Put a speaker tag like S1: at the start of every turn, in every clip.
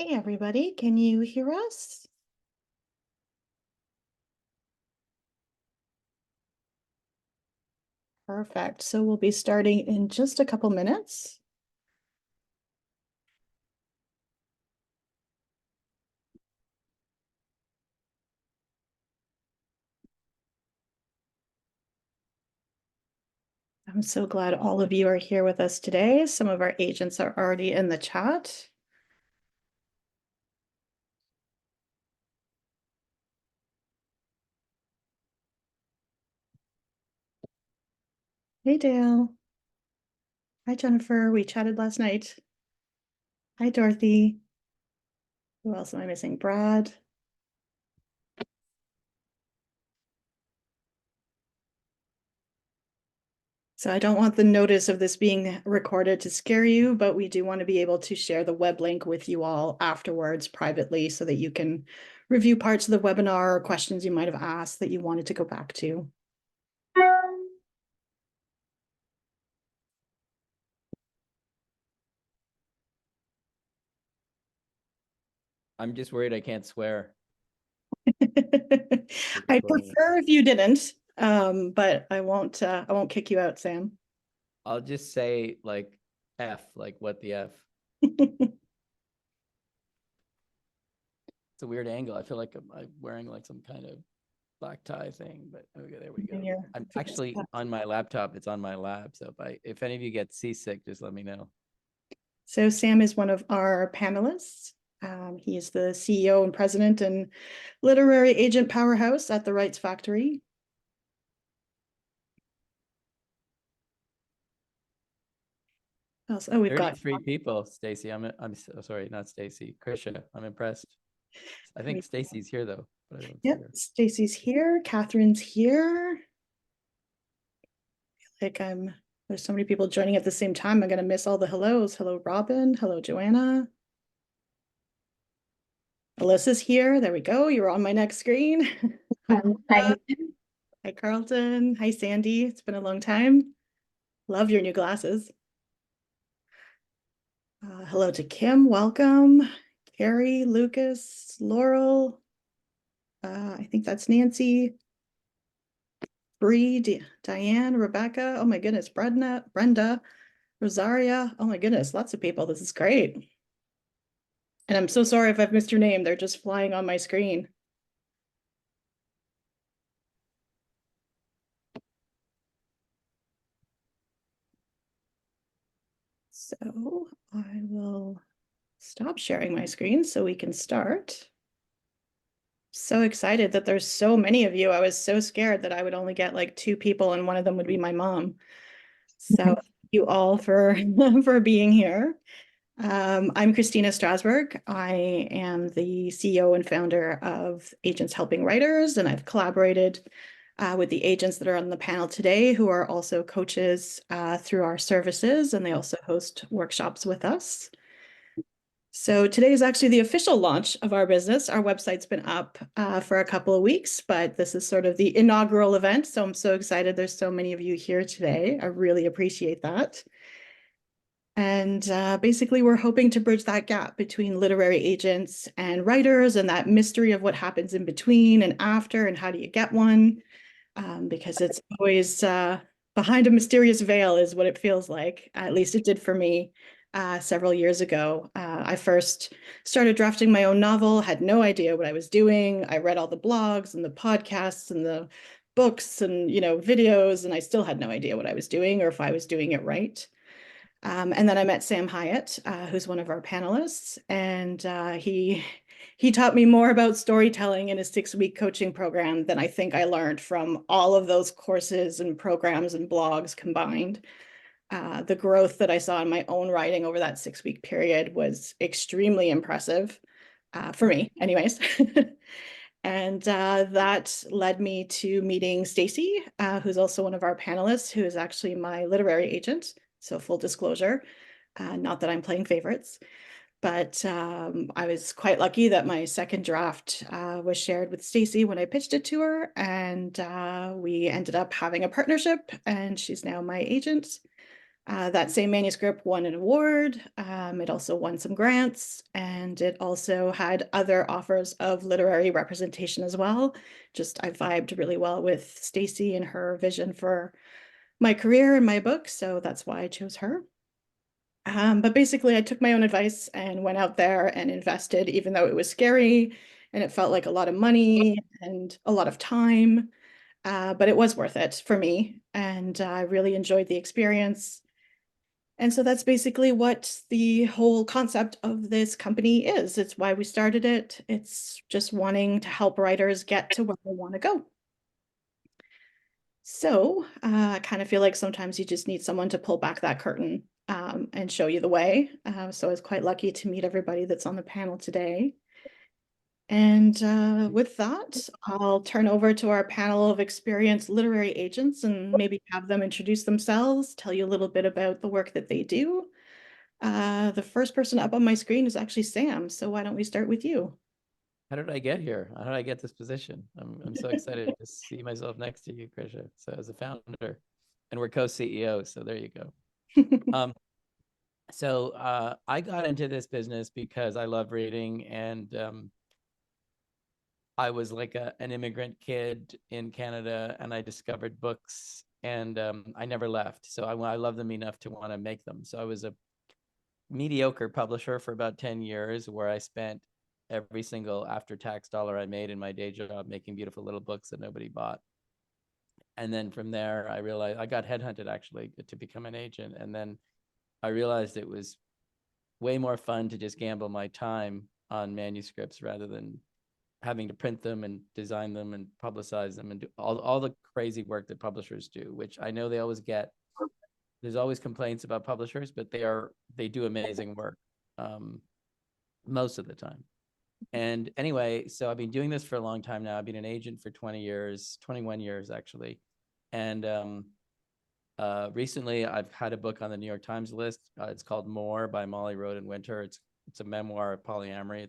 S1: Hey, everybody, can you hear us? Perfect. So we'll be starting in just a couple minutes. I'm so glad all of you are here with us today. Some of our agents are already in the chat. Hey, Dale. Hi, Jennifer. We chatted last night. Hi, Dorothy. Who else am I missing? Brad. So I don't want the notice of this being recorded to scare you, but we do want to be able to share the web link with you all afterwards privately so that you can review parts of the webinar or questions you might have asked that you wanted to go back to.
S2: I'm just worried I can't swear.
S1: I prefer if you didn't, but I won't kick you out, Sam.
S2: I'll just say like F, like what the F. It's a weird angle. I feel like I'm wearing like some kind of black tie thing, but okay, there we go. I'm actually on my laptop. It's on my lap. So if any of you get seasick, just let me know.
S1: So Sam is one of our panelists. He is the CEO and president and literary agent powerhouse at the Rights Factory. Oh, we've got
S2: 33 people, Stacy. I'm so sorry, not Stacy. Krisha, I'm impressed. I think Stacy's here though, but I don't see her.
S1: Stacy's here. Catherine's here. There's so many people joining at the same time. I'm gonna miss all the hellos. Hello, Robin. Hello, Joanna. Alyssa's here. There we go. You were on my next screen.
S3: Hi.
S1: Hi, Carlton. Hi, Sandy. It's been a long time. Love your new glasses. Hello to Kim. Welcome. Carrie, Lucas, Laurel. I think that's Nancy. Bree, Diane, Rebecca. Oh my goodness. Brenda, Rosaria. Oh my goodness. Lots of people. This is great. And I'm so sorry if I've missed your name. They're just flying on my screen. So I will stop sharing my screen so we can start. So excited that there's so many of you. I was so scared that I would only get like 2 people and one of them would be my mom. So thank you all for for being here. I'm Christina Strasberg. I am the CEO and founder of Agents Helping Writers, and I've collaborated with the agents that are on the panel today who are also coaches through our services, and they also host workshops with us. So today is actually the official launch of our business. Our website's been up for a couple of weeks, but this is sort of the inaugural event. So I'm so excited there's so many of you here today. I really appreciate that. And basically, we're hoping to bridge that gap between literary agents and writers and that mystery of what happens in between and after and how do you get one, because it's always behind a mysterious veil is what it feels like. At least it did for me several years ago. I first started drafting my own novel, had no idea what I was doing. I read all the blogs and the podcasts and the books and videos, and I still had no idea what I was doing or if I was doing it right. And then I met Sam Hyatt, who's one of our panelists, and he taught me more about storytelling in a 6-week coaching program than I think I learned from all of those courses and programs and blogs combined. The growth that I saw in my own writing over that 6-week period was extremely impressive, for me anyways. And that led me to meeting Stacy, who's also one of our panelists, who is actually my literary agent. So full disclosure, not that I'm playing favorites, but I was quite lucky that my second draft was shared with Stacy when I pitched it to her, and we ended up having a partnership, and she's now my agent. That same manuscript won an award. It also won some grants, and it also had other offers of literary representation as well. Just I vibed really well with Stacy and her vision for my career and my book, so that's why I chose her. But basically, I took my own advice and went out there and invested, even though it was scary and it felt like a lot of money and a lot of time. But it was worth it for me, and I really enjoyed the experience. And so that's basically what the whole concept of this company is. It's why we started it. It's just wanting to help writers get to where they want to go. So I kind of feel like sometimes you just need someone to pull back that curtain and show you the way. So I was quite lucky to meet everybody that's on the panel today. And with that, I'll turn over to our panel of experienced literary agents and maybe have them introduce themselves, tell you a little bit about the work that they do. The first person up on my screen is actually Sam, so why don't we start with you?
S2: How did I get here? How did I get this position? I'm so excited to see myself next to you, Krisha. So as a founder, and we're co-CEOs, so there you go. Um, I got into this business because I love reading, and I was like an immigrant kid in Canada, and I discovered books, and I never left. So I love them enough to want to make them. So I was a mediocre publisher for about 10 years, where I spent every single after-tax dollar I made in my day job making beautiful little books that nobody bought. And then from there, I realized I got headhunted actually to become an agent. And then I realized it was way more fun to just gamble my time on manuscripts rather than having to print them and design them and publicize them and do all the crazy work that publishers do, which I know they always get. There's always complaints about publishers, but they do amazing work most of the time. And anyway, so I've been doing this for a long time now. I've been an agent for 20 years, 21 years actually. And recently I've had a book on the New York Times list. It's called More by Molly Roden Winter. It's a memoir of polyamory.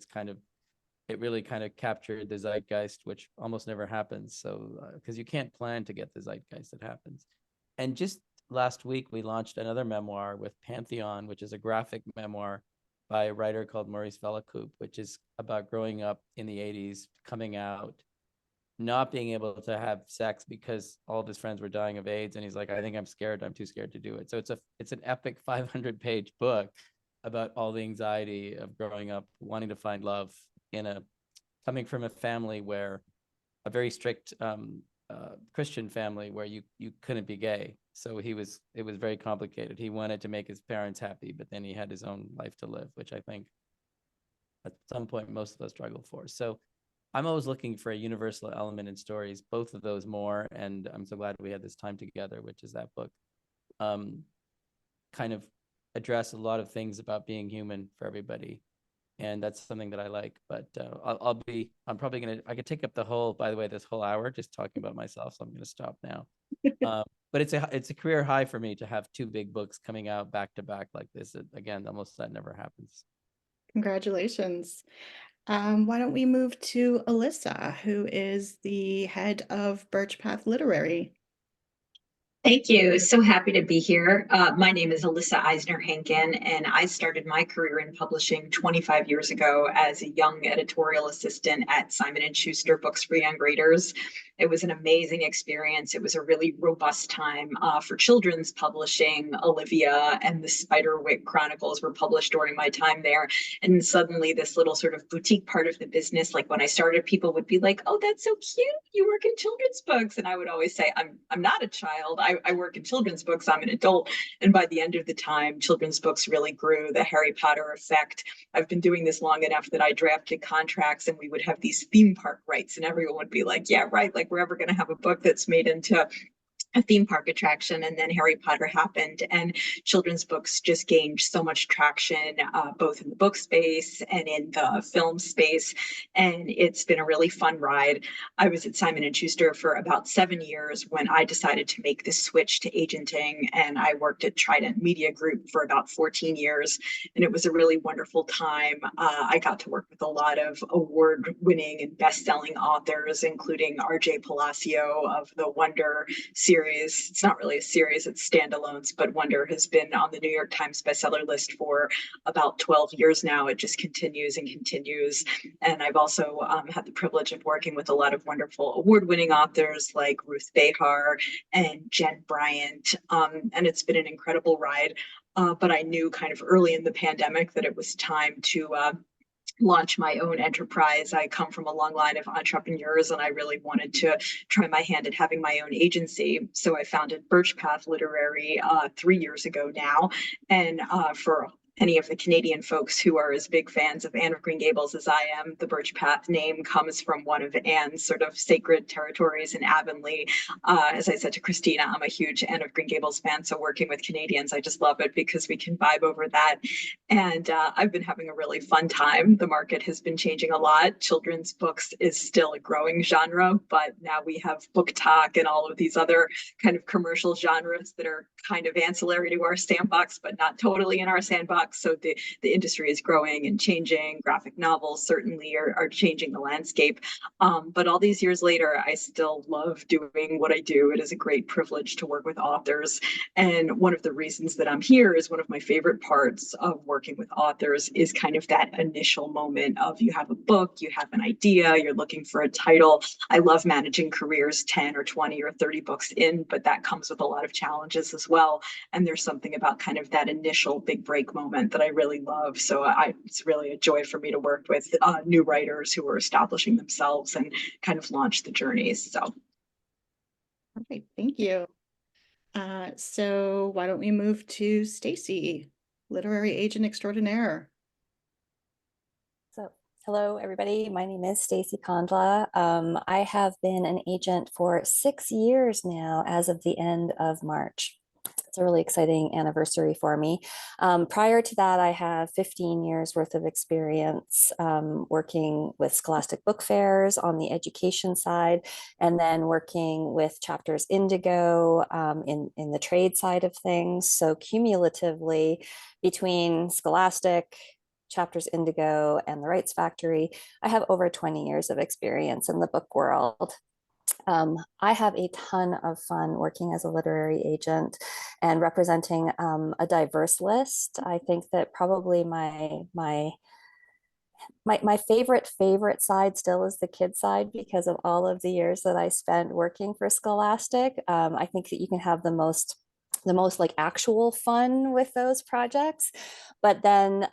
S2: It really kind of captured the zeitgeist, which almost never happens. So, because you can't plan to get the zeitgeist that happens. And just last week, we launched another memoir with Pantheon, which is a graphic memoir by a writer called Maurice Velacoop, which is about growing up in the 80s, coming out, not being able to have sex because all of his friends were dying of AIDS. And he's like, I think I'm scared. I'm too scared to do it. So it's an epic 500-page book about all the anxiety of growing up, wanting to find love coming from a family where a very strict Christian family where you couldn't be gay. So it was very complicated. He wanted to make his parents happy, but then he had his own life to live, which I think at some point most of us struggle for. So I'm always looking for a universal element in stories, both of those more. And I'm so glad we had this time together, which is that book. Kind of address a lot of things about being human for everybody. And that's something that I like. But I'm probably I could take up by the way, this whole hour just talking about myself. So I'm going to stop now. But it's a career high for me to have two big books coming out back to back like this. Again, almost that never happens.
S1: Congratulations. Why don't we move to Alyssa, who is the head of Birch Path Literary?
S3: Thank you. So happy to be here. My name is Alyssa Eisner-Hankin, and I started my career in publishing 25 years ago as a young editorial assistant at Simon & Schuster Books for Young Readers. It was an amazing experience. It was a really robust time for children's publishing. Olivia and the Spiderwick Chronicles were published during my time there. And suddenly this little sort of boutique part of the business, like when I started, people would be like, oh, that's so cute. You work in children's books. And I would always say, I'm not a child. I work in children's books. I'm an adult. And by the end of the time, children's books really grew, the Harry Potter effect. I've been doing this long enough that I drafted contracts and we would have these theme park rights and everyone would be like, yeah, right. Like we're ever going to have a book that's made into a theme park attraction. And then Harry Potter happened, and children's books just gained so much traction, both in the book space and in the film space. And it's been a really fun ride. I was at Simon & Schuster for about 7 years when I decided to make this switch to agenting, and I worked at Trident Media Group for about 14 years. And it was a really wonderful time. I got to work with a lot of award-winning and best-selling authors, including R.J. Palacio of the Wonder series series. It's not really a series, it's standalones, but Wonder has been on the New York Times bestseller list for about 12 years now. It just continues and continues. And I've also had the privilege of working with a lot of wonderful award-winning authors like Ruth Behar and Jen Bryant. And it's been an incredible ride. But I knew kind of early in the pandemic that it was time to launch my own enterprise. I come from a long line of entrepreneurs and I really wanted to try my hand at having my own agency. So I founded Birch Path Literary 3 years ago now. And for any of the Canadian folks who are as big fans of Anne of Green Gables as I am, the Birch Path name comes from one of Anne's sort of sacred territories in Avonlea. As I said to Christina, I'm a huge Anne of Green Gables fan, so working with Canadians, I just love it because we can vibe over that. And I've been having a really fun time. The market has been changing a lot. Children's books is still a growing genre, but now we have book talk and all of these other kind of commercial genres that are kind of ancillary to our sandbox, but not totally in our sandbox. So the industry is growing and changing. Graphic novels certainly are changing the landscape. But all these years later, I still love doing what I do. It is a great privilege to work with authors. And one of the reasons that I'm here is one of my favorite parts of working with authors is kind of that initial moment of you have a book, you have an idea, you're looking for a title. I love managing careers 10 or 20 or 30 books in, but that comes with a lot of challenges as well. And there's something about kind of that initial big break moment that I really love. So it's really a joy for me to work with new writers who are establishing themselves and kind of launch the journeys. So.
S1: All right, thank you. So why don't we move to Stacy, literary agent extraordinaire.
S4: So, hello, everybody. My name is Stacy Kondla. I have been an agent for 6 years now as of the end of March. It's a really exciting anniversary for me. Prior to that, I have 15 years worth of experience working with Scholastic Book Fairs on the education side, and then working with Chapters Indigo in the trade side of things. So cumulatively, between Scholastic, Chapters Indigo, and the Rights Factory, I have over 20 years of experience in the book world. I have a ton of fun working as a literary agent and representing a diverse list. I think that probably my favorite side still is the kid side because of all of the years that I spent working for Scholastic. I think that you can have the most like actual fun with those projects, but then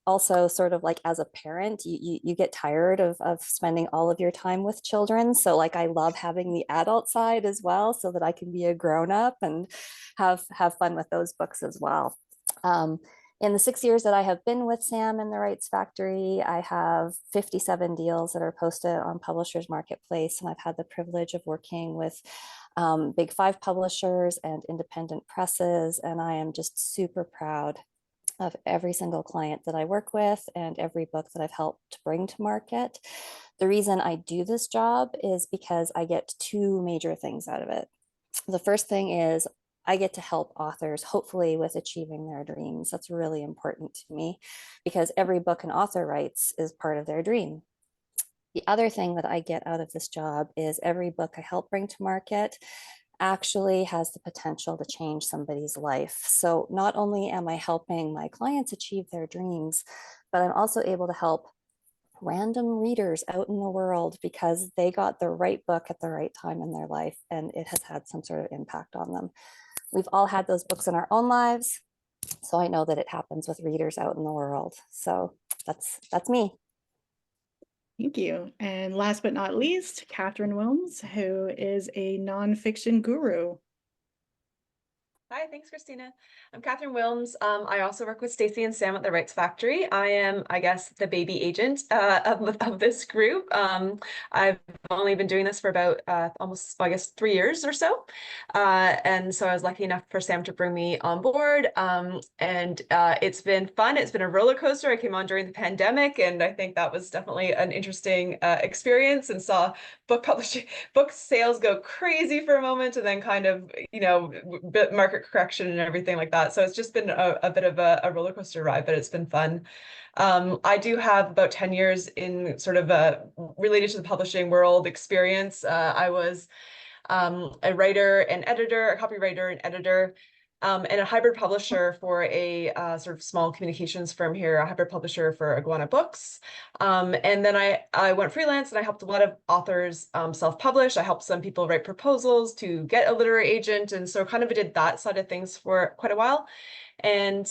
S4: also sort of like as a parent, you get tired of spending all of your time with children. So like I love having the adult side as well so that I can be a grown-up and have fun with those books as well. In the 6 years that I have been with Sam and the Rights Factory, I have 57 deals that are posted on Publishers Marketplace, and I've had the privilege of working with Big Five publishers and independent presses, and I am just super proud of every single client that I work with and every book that I've helped bring to market. The reason I do this job is because I get two major things out of it. The first thing is I get to help authors, hopefully, with achieving their dreams. That's really important to me because every book an author writes is part of their dream. The other thing that I get out of this job is every book I help bring to market actually has the potential to change somebody's life. So not only am I helping my clients achieve their dreams, but I'm also able to help random readers out in the world because they got the right book at the right time in their life and it has had some sort of impact on them. We've all had those books in our own lives, so I know that it happens with readers out in the world. So that's me.
S1: Thank you. And last but not least, Catherine Wilms, who is a nonfiction guru.
S5: Hi, thanks, Christina. I'm Catherine Wilms. I also work with Stacy and Sam at the Rights Factory. I am, I guess, the baby agent of this group. I've only been doing this for about almost, I guess, 3 years or so. And so I was lucky enough for Sam to bring me on board. And it's been fun. It's been a roller coaster. I came on during the pandemic, and I think that was definitely an interesting experience, and saw book sales go crazy for a moment, and then kind of, market correction and everything like that. So it's just been a bit of a roller coaster ride, but it's been fun. I do have about 10 years in sort of related to the publishing world experience. I was a writer and editor, a copywriter and editor, and a hybrid publisher for a sort of small communications firm here, a hybrid publisher for Iguana Books. And then I went freelance and I helped a lot of authors self-publish. I helped some people write proposals to get a literary agent. And so kind of did that side of things for quite a while. And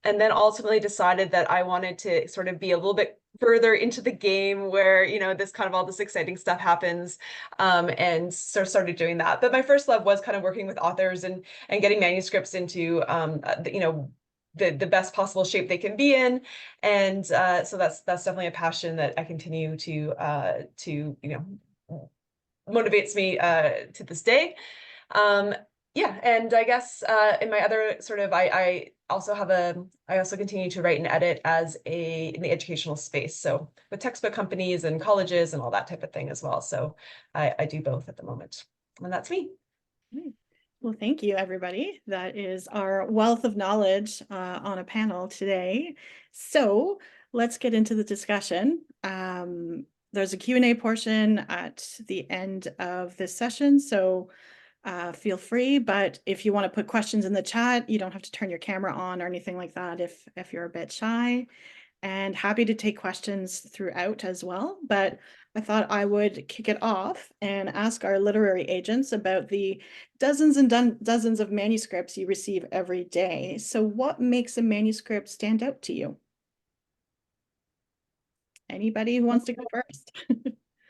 S5: then ultimately decided that I wanted to sort of be a little bit further into the game where, you know, this kind of all this exciting stuff happens, and sort of started doing that. But my first love was kind of working with authors and getting manuscripts into, you know, the best possible shape they can be in. And so that's definitely a passion that I continue to you know, motivates me to this day. Yeah, and I guess in my other sort of, I also continue to write and edit as in the educational space. So with textbook companies and colleges and all that type of thing as well. So I do both at the moment. And that's me.
S1: Well, thank you, everybody. That is our wealth of knowledge on a panel today. So let's get into the discussion. There's a Q&A portion at the end of this session. So feel free, but if you want to put questions in the chat, you don't have to turn your camera on or anything like that if you're a bit shy. And happy to take questions throughout as well. But I thought I would kick it off and ask our literary agents about the dozens and dozens of manuscripts you receive every day. So what makes a manuscript stand out to you? Anybody who wants to go first?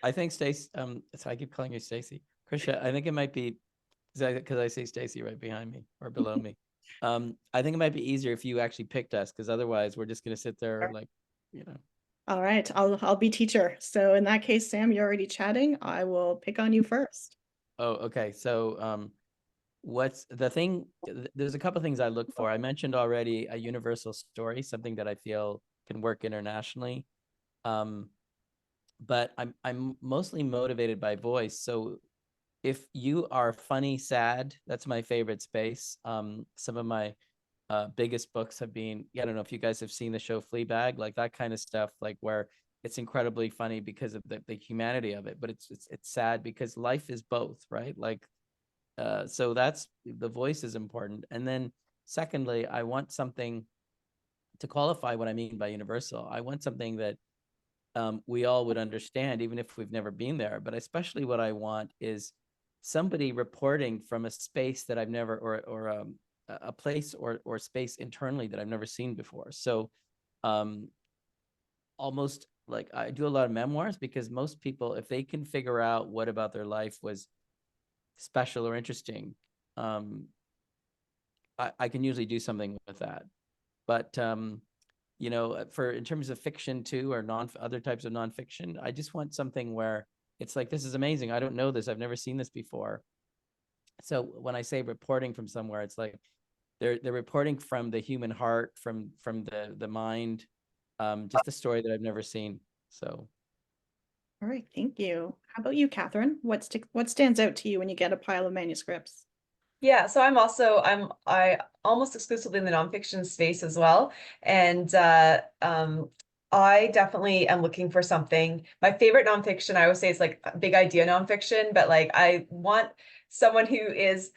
S2: I think Stacy, so I keep calling you Stacy. Krisha, I think it might be, because I see Stacy right behind me or below me. I think it might be easier if you actually picked us, because otherwise we're just going to sit there like, you know.
S1: All right, I'll be teacher. So in that case, Sam, you're already chatting. I will pick on you first.
S2: Oh, okay. So what's the thing? There's a couple of things I look for. I mentioned already a universal story, something that I feel can work internationally. But I'm mostly motivated by voice. So if you are funny, sad, that's my favorite space. Some of my biggest books have been, I don't know if you guys have seen the show Fleabag, like that kind of stuff, like where it's incredibly funny because of the humanity of it, but it's sad because life is both, right? Like, so that's, the voice is important. And then secondly, I want something to qualify what I mean by universal. I want something that we all would understand, even if we've never been there. But especially what I want is somebody reporting from a space that I've never, or a place or space internally that I've never seen before. So almost like I do a lot of memoirs, because most people, if they can figure out what about their life was special or interesting, I can usually do something with that. But you know, for in terms of fiction too, or other types of nonfiction, I just want something where it's like, this is amazing. I don't know this. I've never seen this before. So when I say reporting from somewhere, it's like they're reporting from the human heart, from the mind, just a story that I've never seen. So.
S1: All right, thank you. How about you, Catherine? What stands out to you when you get a pile of manuscripts?
S5: Yeah, so I almost exclusively in the nonfiction space as well. And I definitely am looking for something. My favorite nonfiction, I always say, is like big idea nonfiction, but like I want someone who is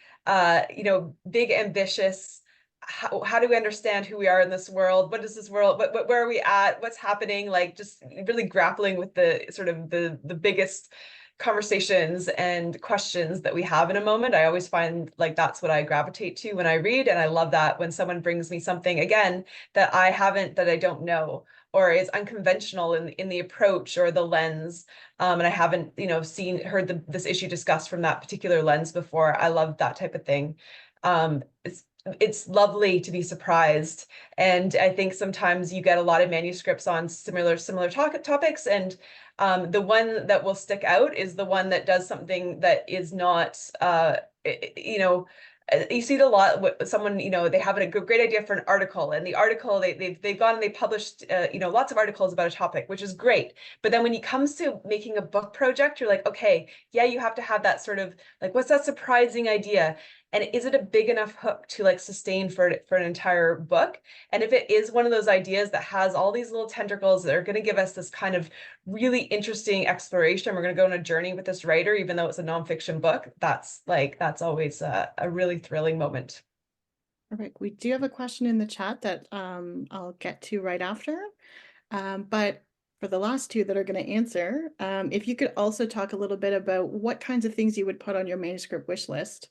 S5: you know, big, ambitious. How do we understand who we are in this world? What is this world? Where are we at? What's happening? Like just really grappling with the sort of the biggest conversations and questions that we have in a moment. I always find like that's what I gravitate to when I read. And I love that when someone brings me something, again, that I don't know, or is unconventional in the approach or the lens. And I haven't, you know, heard this issue discussed from that particular lens before. I love that type of thing. It's lovely to be surprised. And I think sometimes you get a lot of manuscripts on similar topics, and the one that will stick out is the one that does something that is not, you know, you see it a lot with someone, you know, they have a great idea for an article, and the article they've gone and they published you know, lots of articles about a topic, which is great. But then when it comes to making a book project, you're like, okay, yeah, you have to have that sort of like, what's that surprising idea? And is it a big enough hook to like sustain for an entire book? And if it is one of those ideas that has all these little tentacles that are going to give us this kind of really interesting exploration, we're going to go on a journey with this writer, even though it's a nonfiction book, that's always a really thrilling moment.
S1: Perfect. We do have a question in the chat that I'll get to right after. But for the last two that are going to answer, if you could also talk a little bit about what kinds of things you would put on your manuscript wish list,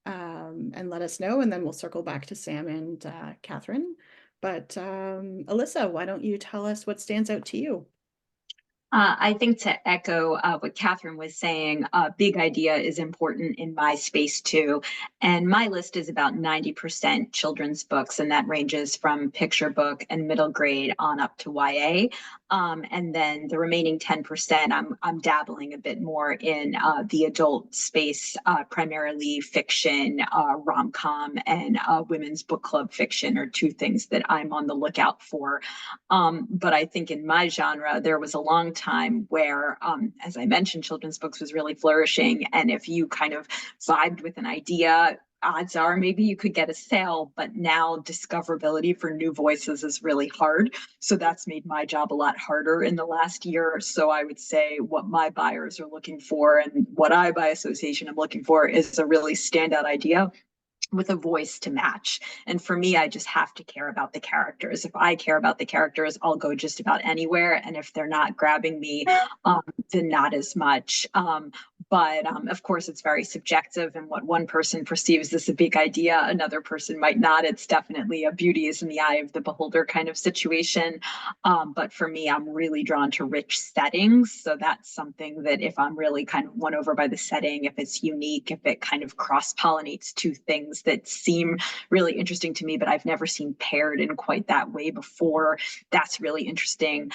S1: and let us know, and then we'll circle back to Sam and Catherine. But Alyssa, why don't you tell us what stands out to you?
S3: I think to echo what Catherine was saying, big idea is important in my space too. And my list is about 90% children's books, and that ranges from picture book and middle grade on up to YA. And then the remaining 10%, I'm dabbling a bit more in the adult space, primarily fiction, rom-com, and women's book club fiction are two things that I'm on the lookout for. But I think in my genre, there was a long time where, as I mentioned, children's books was really flourishing. And if you kind of vibed with an idea, odds are maybe you could get a sale, but now discoverability for new voices is really hard. So that's made my job a lot harder in the last year. So I would say what my buyers are looking for and what I, by association, am looking for is a really standout idea with a voice to match. And for me, I just have to care about the characters. If I care about the characters, I'll go just about anywhere. And if they're not grabbing me, then not as much. But of course, it's very subjective, and what one person perceives as a big idea, another person might not. It's definitely a beauty is in the eye of the beholder kind of situation. But for me, I'm really drawn to rich settings. So that's something that if I'm really kind of won over by the setting, if it's unique, if it kind of cross-pollinates two things that seem really interesting to me, but I've never seen paired in quite that way before, that's really interesting.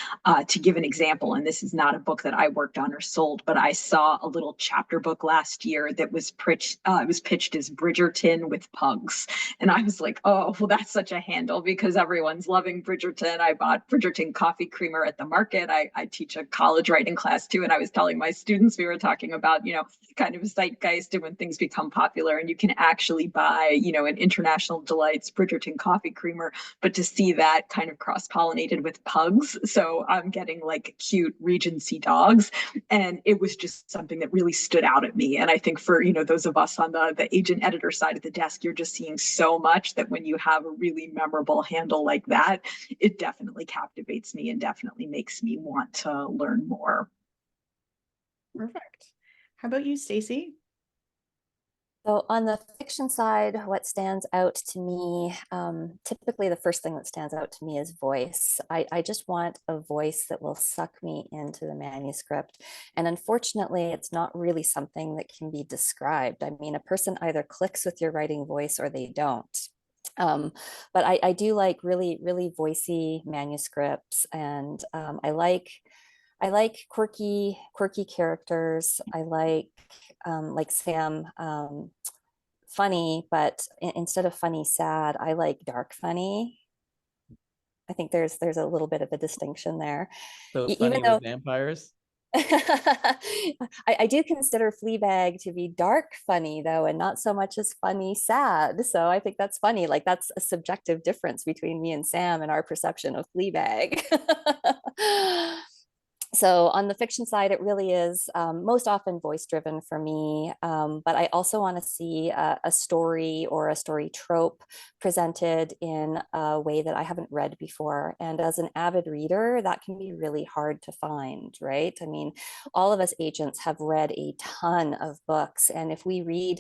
S3: To give an example, and this is not a book that I worked on or sold, but I saw a little chapter book last year that was pitched as Bridgerton with pugs. And I was like, oh, well, that's such a handle because everyone's loving Bridgerton. I bought Bridgerton coffee creamer at the market. I teach a college writing class too. And I was telling my students, we were talking about, you know, kind of zeitgeist and when things become popular and you can actually buy, you know, an International Delights Bridgerton coffee creamer, but to see that kind of cross-pollinated with pugs. So I'm getting like cute Regency dogs. And it was just something that really stood out at me. And I think for, you know, those of us on the agent editor side of the desk, you're just seeing so much that when you have a really memorable handle like that, it definitely captivates me and definitely makes me want to learn more.
S1: Perfect. How about you, Stacy?
S4: So on the fiction side, what stands out to me, typically the first thing that stands out to me is voice. I just want a voice that will suck me into the manuscript. And unfortunately, it's not really something that can be described. I mean, a person either clicks with your writing voice or they don't. But I do like really, really voicey manuscripts, and I like quirky characters. I like Sam, funny, but instead of funny sad, I like dark funny. I think there's a little bit of a distinction there.
S2: So
S4: Even
S2: funny
S4: though
S2: with vampires.
S4: I do consider Fleabag to be dark funny though, and not so much as funny sad. So I think that's funny. Like that's a subjective difference between me and Sam and our perception of Fleabag. So on the fiction side, it really is most often voice driven for me. But I also want to see a story or a story trope presented in a way that I haven't read before. And as an avid reader, that can be really hard to find, right? I mean, all of us agents have read a ton of books. And if we read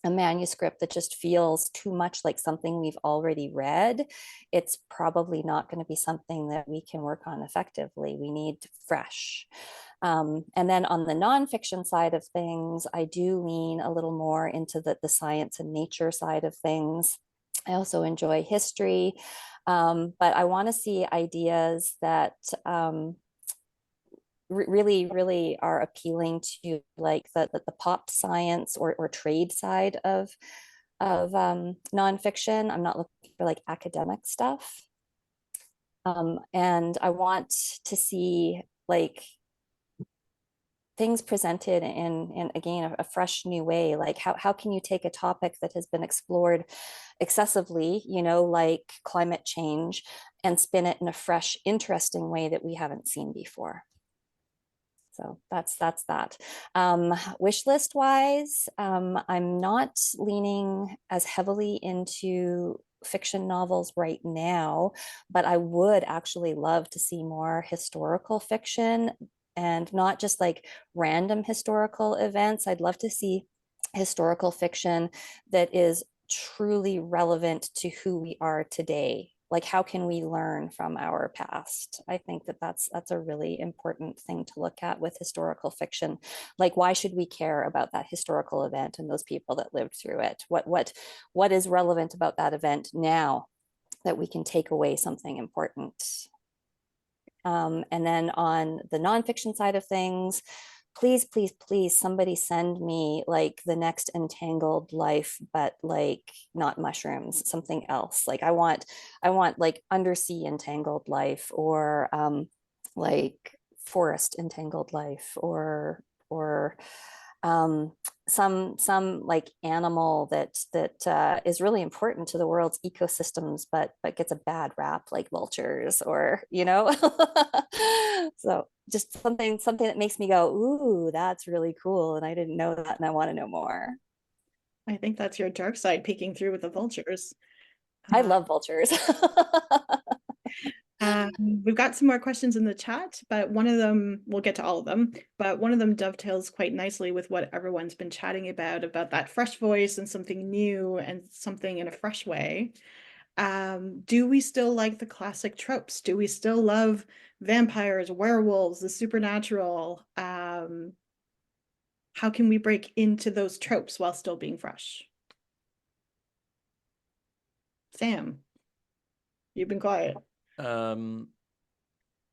S4: a manuscript that just feels too much like something we've already read, it's probably not going to be something that we can work on effectively. We need fresh. And then on the nonfiction side of things, I do lean a little more into the science and nature side of things. I also enjoy history, but I want to see ideas that really are appealing to like the pop science or trade side of of nonfiction. I'm not looking for like academic stuff. And I want to see like things presented in again a fresh new way. Like how can you take a topic that has been explored excessively, you know, like climate change, and spin it in a fresh, interesting way that we haven't seen before. So that's that. Wish list wise, I'm not leaning as heavily into fiction novels right now, but I would actually love to see more historical fiction, and not just like random historical events. I'd love to see historical fiction that is truly relevant to who we are today. Like, how can we learn from our past? I think that that's a really important thing to look at with historical fiction. Like, why should we care about that historical event and those people that lived through it? What is relevant about that event now that we can take away something important? And then on the nonfiction side of things, please, please, please, somebody send me like the next Entangled Life, but like not mushrooms, something else. Like I want like undersea Entangled Life, or like forest Entangled Life, or some like animal that is really important to the world's ecosystems, but gets a bad rap, like vultures, or you know. So just something that makes me go, ooh, that's really cool, and I didn't know that, and I want to know more.
S1: I think that's your dark side peeking through with the vultures.
S4: I love vultures.
S1: We've got some more questions in the chat, but one of them, we'll get to all of them, but one of them dovetails quite nicely with what everyone's been chatting about that fresh voice and something new and something in a fresh way. Do we still like the classic tropes? Do we still love vampires, werewolves, the supernatural? How can we break into those tropes while still being fresh? Sam, you've been quiet.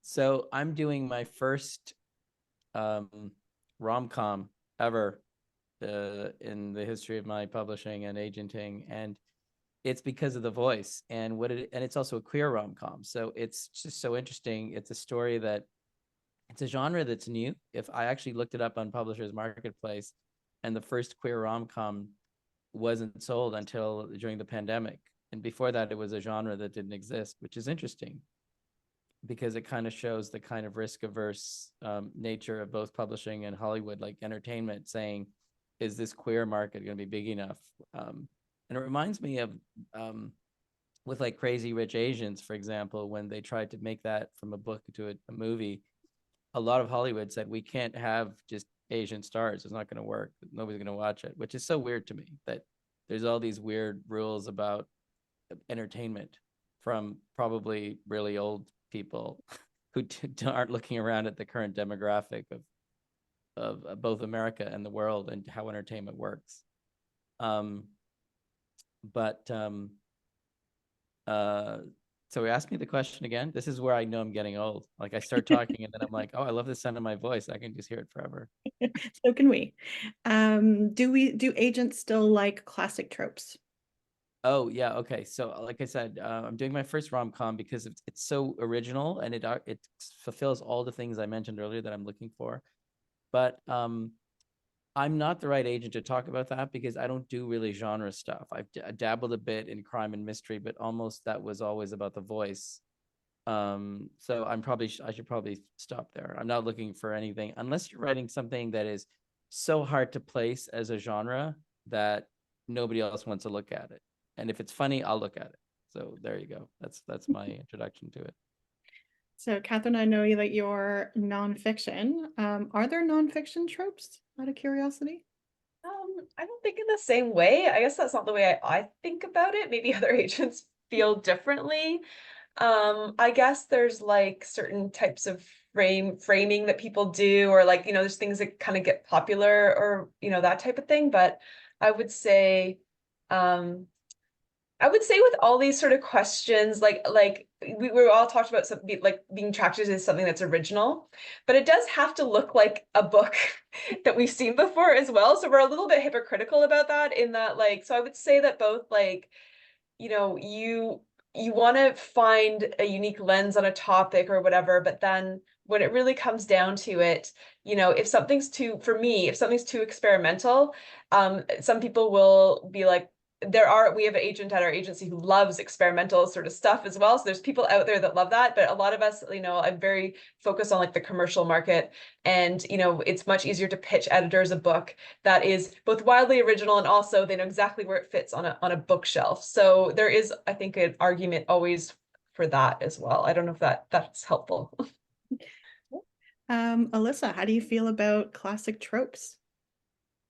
S2: So I'm doing my first rom-com ever in the history of my publishing and agenting, and it's because of the voice and and it's also a queer rom-com. So it's just so interesting. It's a story that it's a genre that's new. If I actually looked it up on Publishers Marketplace, and the first queer rom-com wasn't sold until during the pandemic. And before that, it was a genre that didn't exist, which is interesting because it kind of shows the kind of risk-averse nature of both publishing and Hollywood, like entertainment, saying, is this queer market going to be big enough? And it reminds me of with like Crazy Rich Asians, for example, when they tried to make that from a book to a movie, a lot of Hollywood said, we can't have just Asian stars. It's not going to work. Nobody's going to watch it, which is so weird to me that there's all these weird rules about entertainment from probably really old people who aren't looking around at the current demographic of both America and the world and how entertainment works. So ask me the question again. This is where I know I'm getting old. Like I start talking and then I'm like, oh, I love the sound of my voice. I can just hear it forever.
S1: So can we. Do agents still like classic tropes?
S2: Oh yeah, okay. So like I said, I'm doing my first rom-com because it's so original and it fulfills all the things I mentioned earlier that I'm looking for. But I'm not the right agent to talk about that because I don't do really genre stuff. I've dabbled a bit in crime and mystery, but almost that was always about the voice. So I should probably stop there. I'm not looking for anything unless you're writing something that is so hard to place as a genre that nobody else wants to look at it. And if it's funny, I'll look at it. So there you go. That's my introduction to it.
S1: So Catherine, I know that you're nonfiction. Are there nonfiction tropes, out of curiosity?
S5: I don't think in the same way. I guess that's not the way I think about it. Maybe other agents feel differently. I guess there's like certain types of framing that people do, or like, there's things that kind of get popular or, that type of thing. But I would say, I would say with all these sort of questions, like we were all talked about something like being attracted to something that's original, but it does have to look like a book that we've seen before as well. So we're a little bit hypocritical about that in that, like, so I would say that both, like, you want to find a unique lens on a topic or whatever, but then when it really comes down to it, if something's too, for me, if something's too experimental, some people will be like, we have an agent at our agency who loves experimental sort of stuff as well. So there's people out there that love that, but a lot of us, I'm very focused on like the commercial market, and it's much easier to pitch editors a book that is both wildly original and also they know exactly where it fits on a bookshelf. So there is, I think, an argument always for that as well. I don't know if that's helpful.
S1: Alyssa, how do you feel about classic tropes?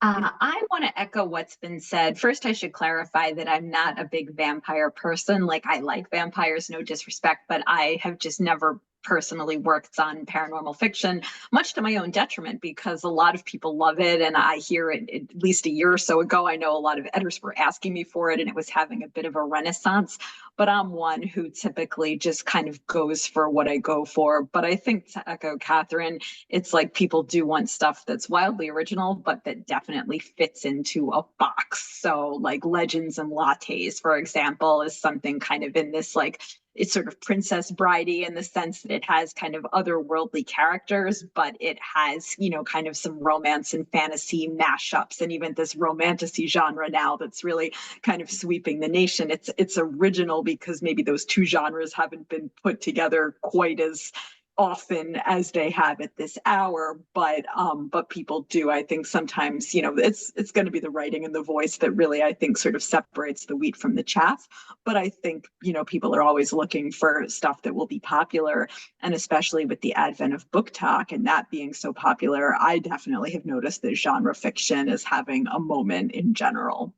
S3: I want to echo what's been said. First, I should clarify that I'm not a big vampire person. Like, I like vampires, no disrespect, but I have just never personally worked on paranormal fiction, much to my own detriment, because a lot of people love it. And I hear it at least a year or so ago. I know a lot of editors were asking me for it, and it was having a bit of a renaissance. But I'm one who typically just kind of goes for what I go for. But I think, to echo Catherine, it's like people do want stuff that's wildly original, but that definitely fits into a box. So like Legends and Lattes, for example, is something kind of in this, like, it's sort of Princess Bridey in the sense that it has kind of otherworldly characters, but it has, kind of some romance and fantasy mashups, and even this romantasy genre now that's really kind of sweeping the nation. It's original because maybe those two genres haven't been put together quite as often as they have at this hour, but people do, I think, sometimes, it's going to be the writing and the voice that really, I think, sort of separates the wheat from the chaff. But I think, people are always looking for stuff that will be popular, and especially with the advent of book talk and that being so popular, I definitely have noticed that genre fiction is having a moment in general.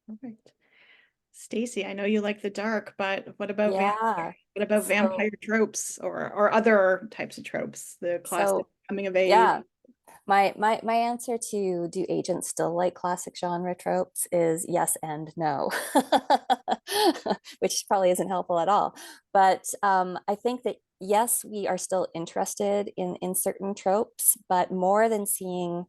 S1: Perfect. Stacy, I know you like the dark, but what about
S4: Yeah.
S1: vampire tropes or other types of tropes? The classic coming of age.
S4: Yeah. My answer to do agents still like classic genre tropes is yes and no, which probably isn't helpful at all. But I think that yes, we are still interested in certain tropes, but more than seeing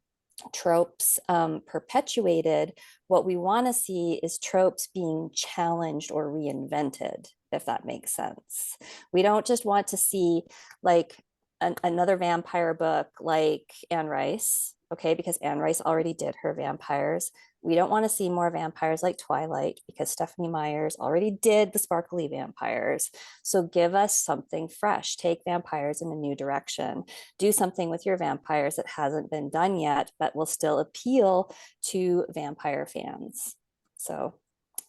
S4: tropes perpetuated, what we want to see is tropes being challenged or reinvented, if that makes sense. We don't just want to see like another vampire book like Anne Rice, okay, because Anne Rice already did her vampires. We don't want to see more vampires like Twilight because Stephanie Meyers already did the sparkly vampires. So give us something fresh. Take vampires in a new direction. Do something with your vampires that hasn't been done yet, but will still appeal to vampire fans. So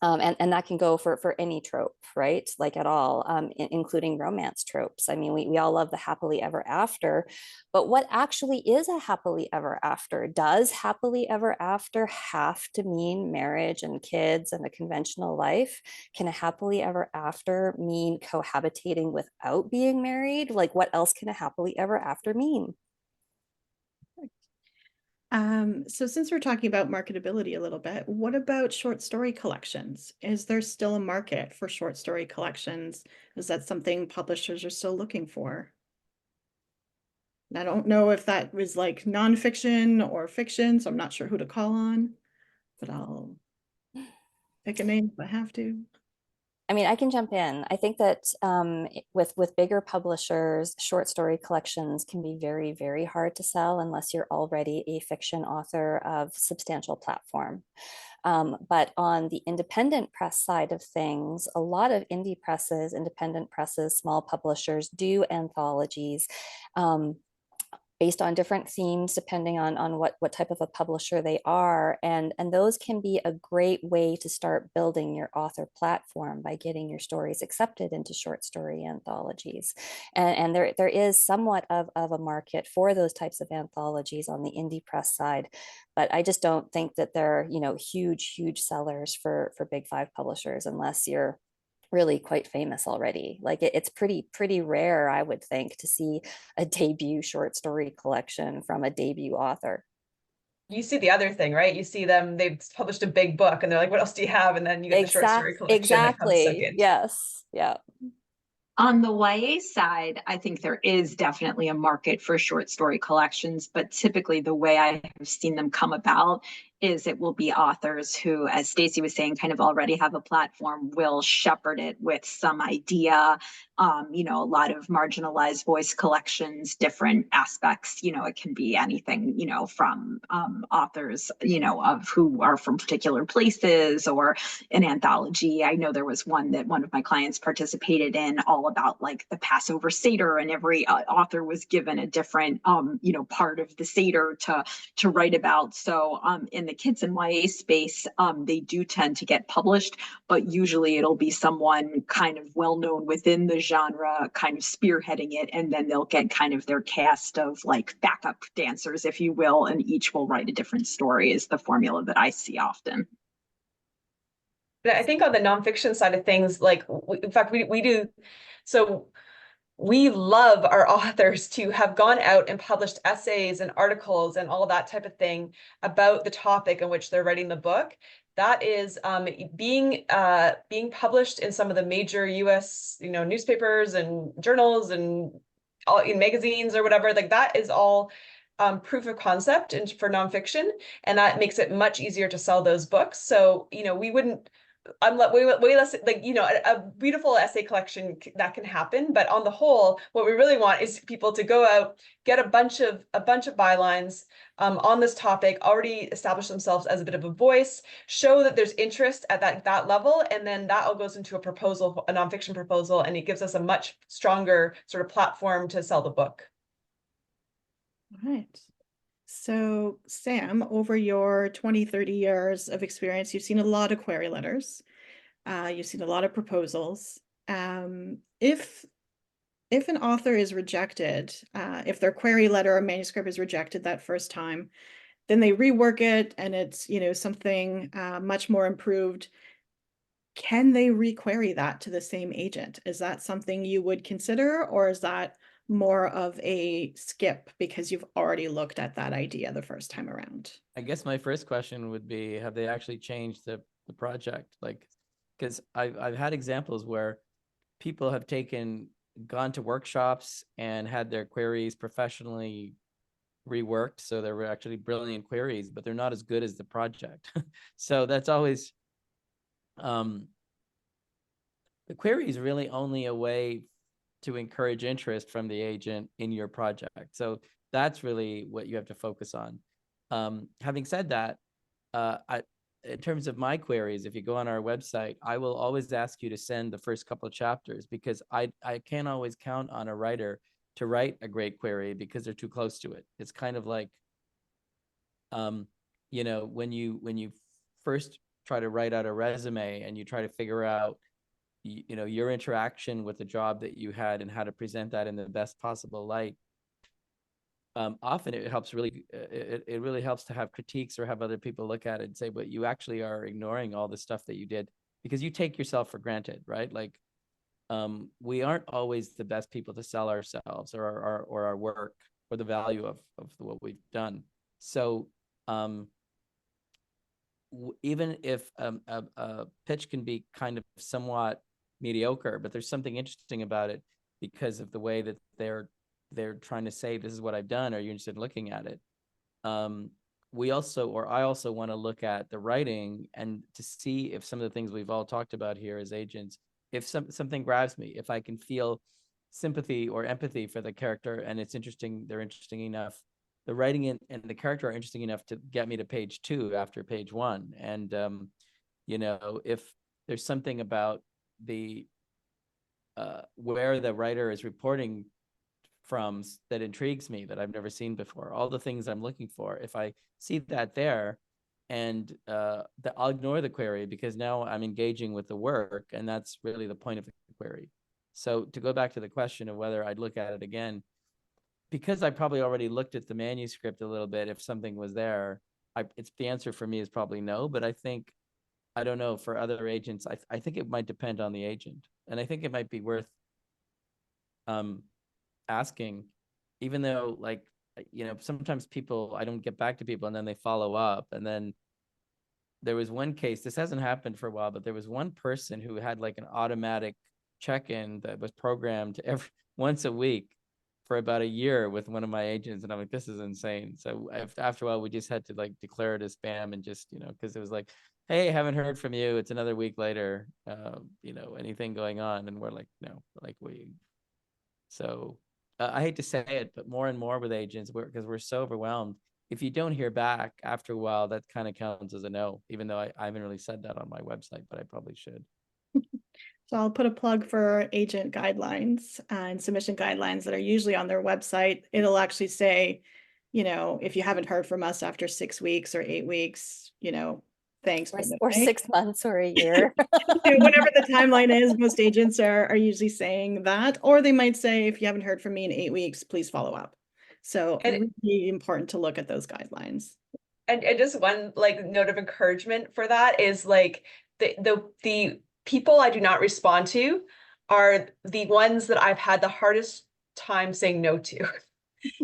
S4: and that can go for any trope, right? Like at all, including romance tropes. I mean, we all love the happily ever after, but what actually is a happily ever after? Does happily ever after have to mean marriage and kids and a conventional life? Can a happily ever after mean cohabitating without being married? Like, what else can a happily ever after mean?
S1: So since we're talking about marketability a little bit, what about short story collections? Is there still a market for short story collections? Is that something publishers are still looking for? And I don't know if that was like nonfiction or fiction, so I'm not sure who to call on, but I'll pick a name if I have to.
S4: I mean, I can jump in. I think that with bigger publishers, short story collections can be very, very hard to sell unless you're already a fiction author of substantial platform. But on the independent press side of things, a lot of indie presses, independent presses, small publishers do anthologies. Based on different themes, depending on what type of a publisher they are. And those can be a great way to start building your author platform by getting your stories accepted into short story anthologies. And there is somewhat of a market for those types of anthologies on the indie press side. But I just don't think that they're, huge sellers for big five publishers unless you're really quite famous already. Like it's pretty rare, I would think, to see a debut short story collection from a debut author.
S5: you see the other thing, right? You see them, they've published a big book and they're like, what else do you have? And then you get the short story collection that comes
S4: Exactly.
S5: second.
S4: Yes. Yeah.
S3: On the YA side, I think there is definitely a market for short story collections, but typically the way I have seen them come about is it will be authors who, as Stacy was saying, kind of already have a platform, will shepherd it with some idea. A lot of marginalized voice collections, different aspects, it can be anything, from authors, of who are from particular places, or an anthology. I know there was one that one of my clients participated in, all about like the Passover Seder, and every author was given a different, part of the Seder to write about. So in the kids and YA space, they do tend to get published, but usually it'll be someone kind of well known within the genre, kind of spearheading it, and then they'll get kind of their cast of like backup dancers, if you will, and each will write a different story. Is the formula that I see often.
S5: But I think on the nonfiction side of things, like in fact, we do. So we love our authors to have gone out and published essays and articles and all that type of thing about the topic in which they're writing the book. That is being published in some of the major U.S. newspapers and journals and all in magazines or whatever. Like that is all proof of concept and for nonfiction, and that makes it much easier to sell those books. So we wouldn't. I'm way less like a beautiful essay collection that can happen, but on the whole, what we really want is people to go out, get a bunch of bylines on this topic, already establish themselves as a bit of a voice, show that there's interest at that level, and then that all goes into a proposal, a nonfiction proposal, and it gives us a much stronger sort of platform to sell the book.
S1: All right. So Sam, over your 20, 30 years of experience, you've seen a lot of query letters. You've seen a lot of proposals. If an author is rejected, if their query letter or manuscript is rejected that first time, then they rework it and it's, something much more improved. Can they requery that to the same agent? Is that something you would consider, or is that more of a skip because you've already looked at that idea the first time around?
S2: I guess my first question would be, have they actually changed the project? Like, because I've had examples where people have gone to workshops and had their queries professionally reworked. So they were actually brilliant queries, but they're not as good as the project. So that's always, the query is really only a way to encourage interest from the agent in your project. So that's really what you have to focus on. Having said that, in terms of my queries, if you go on our website, I will always ask you to send the first couple of chapters, because I can't always count on a writer to write a great query because they're too close to it. It's kind of like, when you first try to write out a resume and you try to figure out your interaction with the job that you had and how to present that in the best possible light. Often it helps it really helps to have critiques or have other people look at it and say, but you actually are ignoring all the stuff that you did because you take yourself for granted, right? Like, we aren't always the best people to sell ourselves or our work or the value of what we've done. So even if a pitch can be kind of somewhat mediocre, but there's something interesting about it because of the way that they're trying to say, this is what I've done, are you interested in looking at it? I also want to look at the writing and to see if some of the things we've all talked about here as agents, if something grabs me, if I can feel sympathy or empathy for the character and they're interesting enough, the writing and the character are interesting enough to get me to page 2 after page 1. And if there's something about the where the writer is reporting from that intrigues me, that I've never seen before, all the things I'm looking for, if I see that there, and I'll ignore the query because now I'm engaging with the work, and that's really the point of the query. So to go back to the question of whether I'd look at it again, because I probably already looked at the manuscript a little bit, if something was there, it's the answer for me is probably no. But I don't know, for other agents, I think it might depend on the agent, and I think it might be worth asking, even though like you know, sometimes people, I don't get back to people and then they follow up. And then there was one case, this hasn't happened for a while, but there was one person who had like an automatic check-in that was programmed every once a week for about a year with one of my agents. And I'm like, this is insane. So after a while, we just had to like declare it as spam and just, you know, because it was like, hey, haven't heard from you. It's another week later. You know, anything going on? And we're like, no, like so I hate to say it, but more and more with agents, because we're so overwhelmed. If you don't hear back after a while, that kind of counts as a no, even though I haven't really said that on my website, but I probably should.
S1: So I'll put a plug for agent guidelines and submission guidelines that are usually on their website. It'll actually say, you know, if you haven't heard from us after 6 weeks or 8 weeks, you know, thanks.
S4: Or 6 months or a year.
S1: Whatever the timeline is, most agents are usually saying that, or they might say, if you haven't heard from me in 8 weeks, please follow up. So really important to look at those guidelines.
S5: And just one like note of encouragement for that is like the people I do not respond to are the ones that I've had the hardest time saying no to.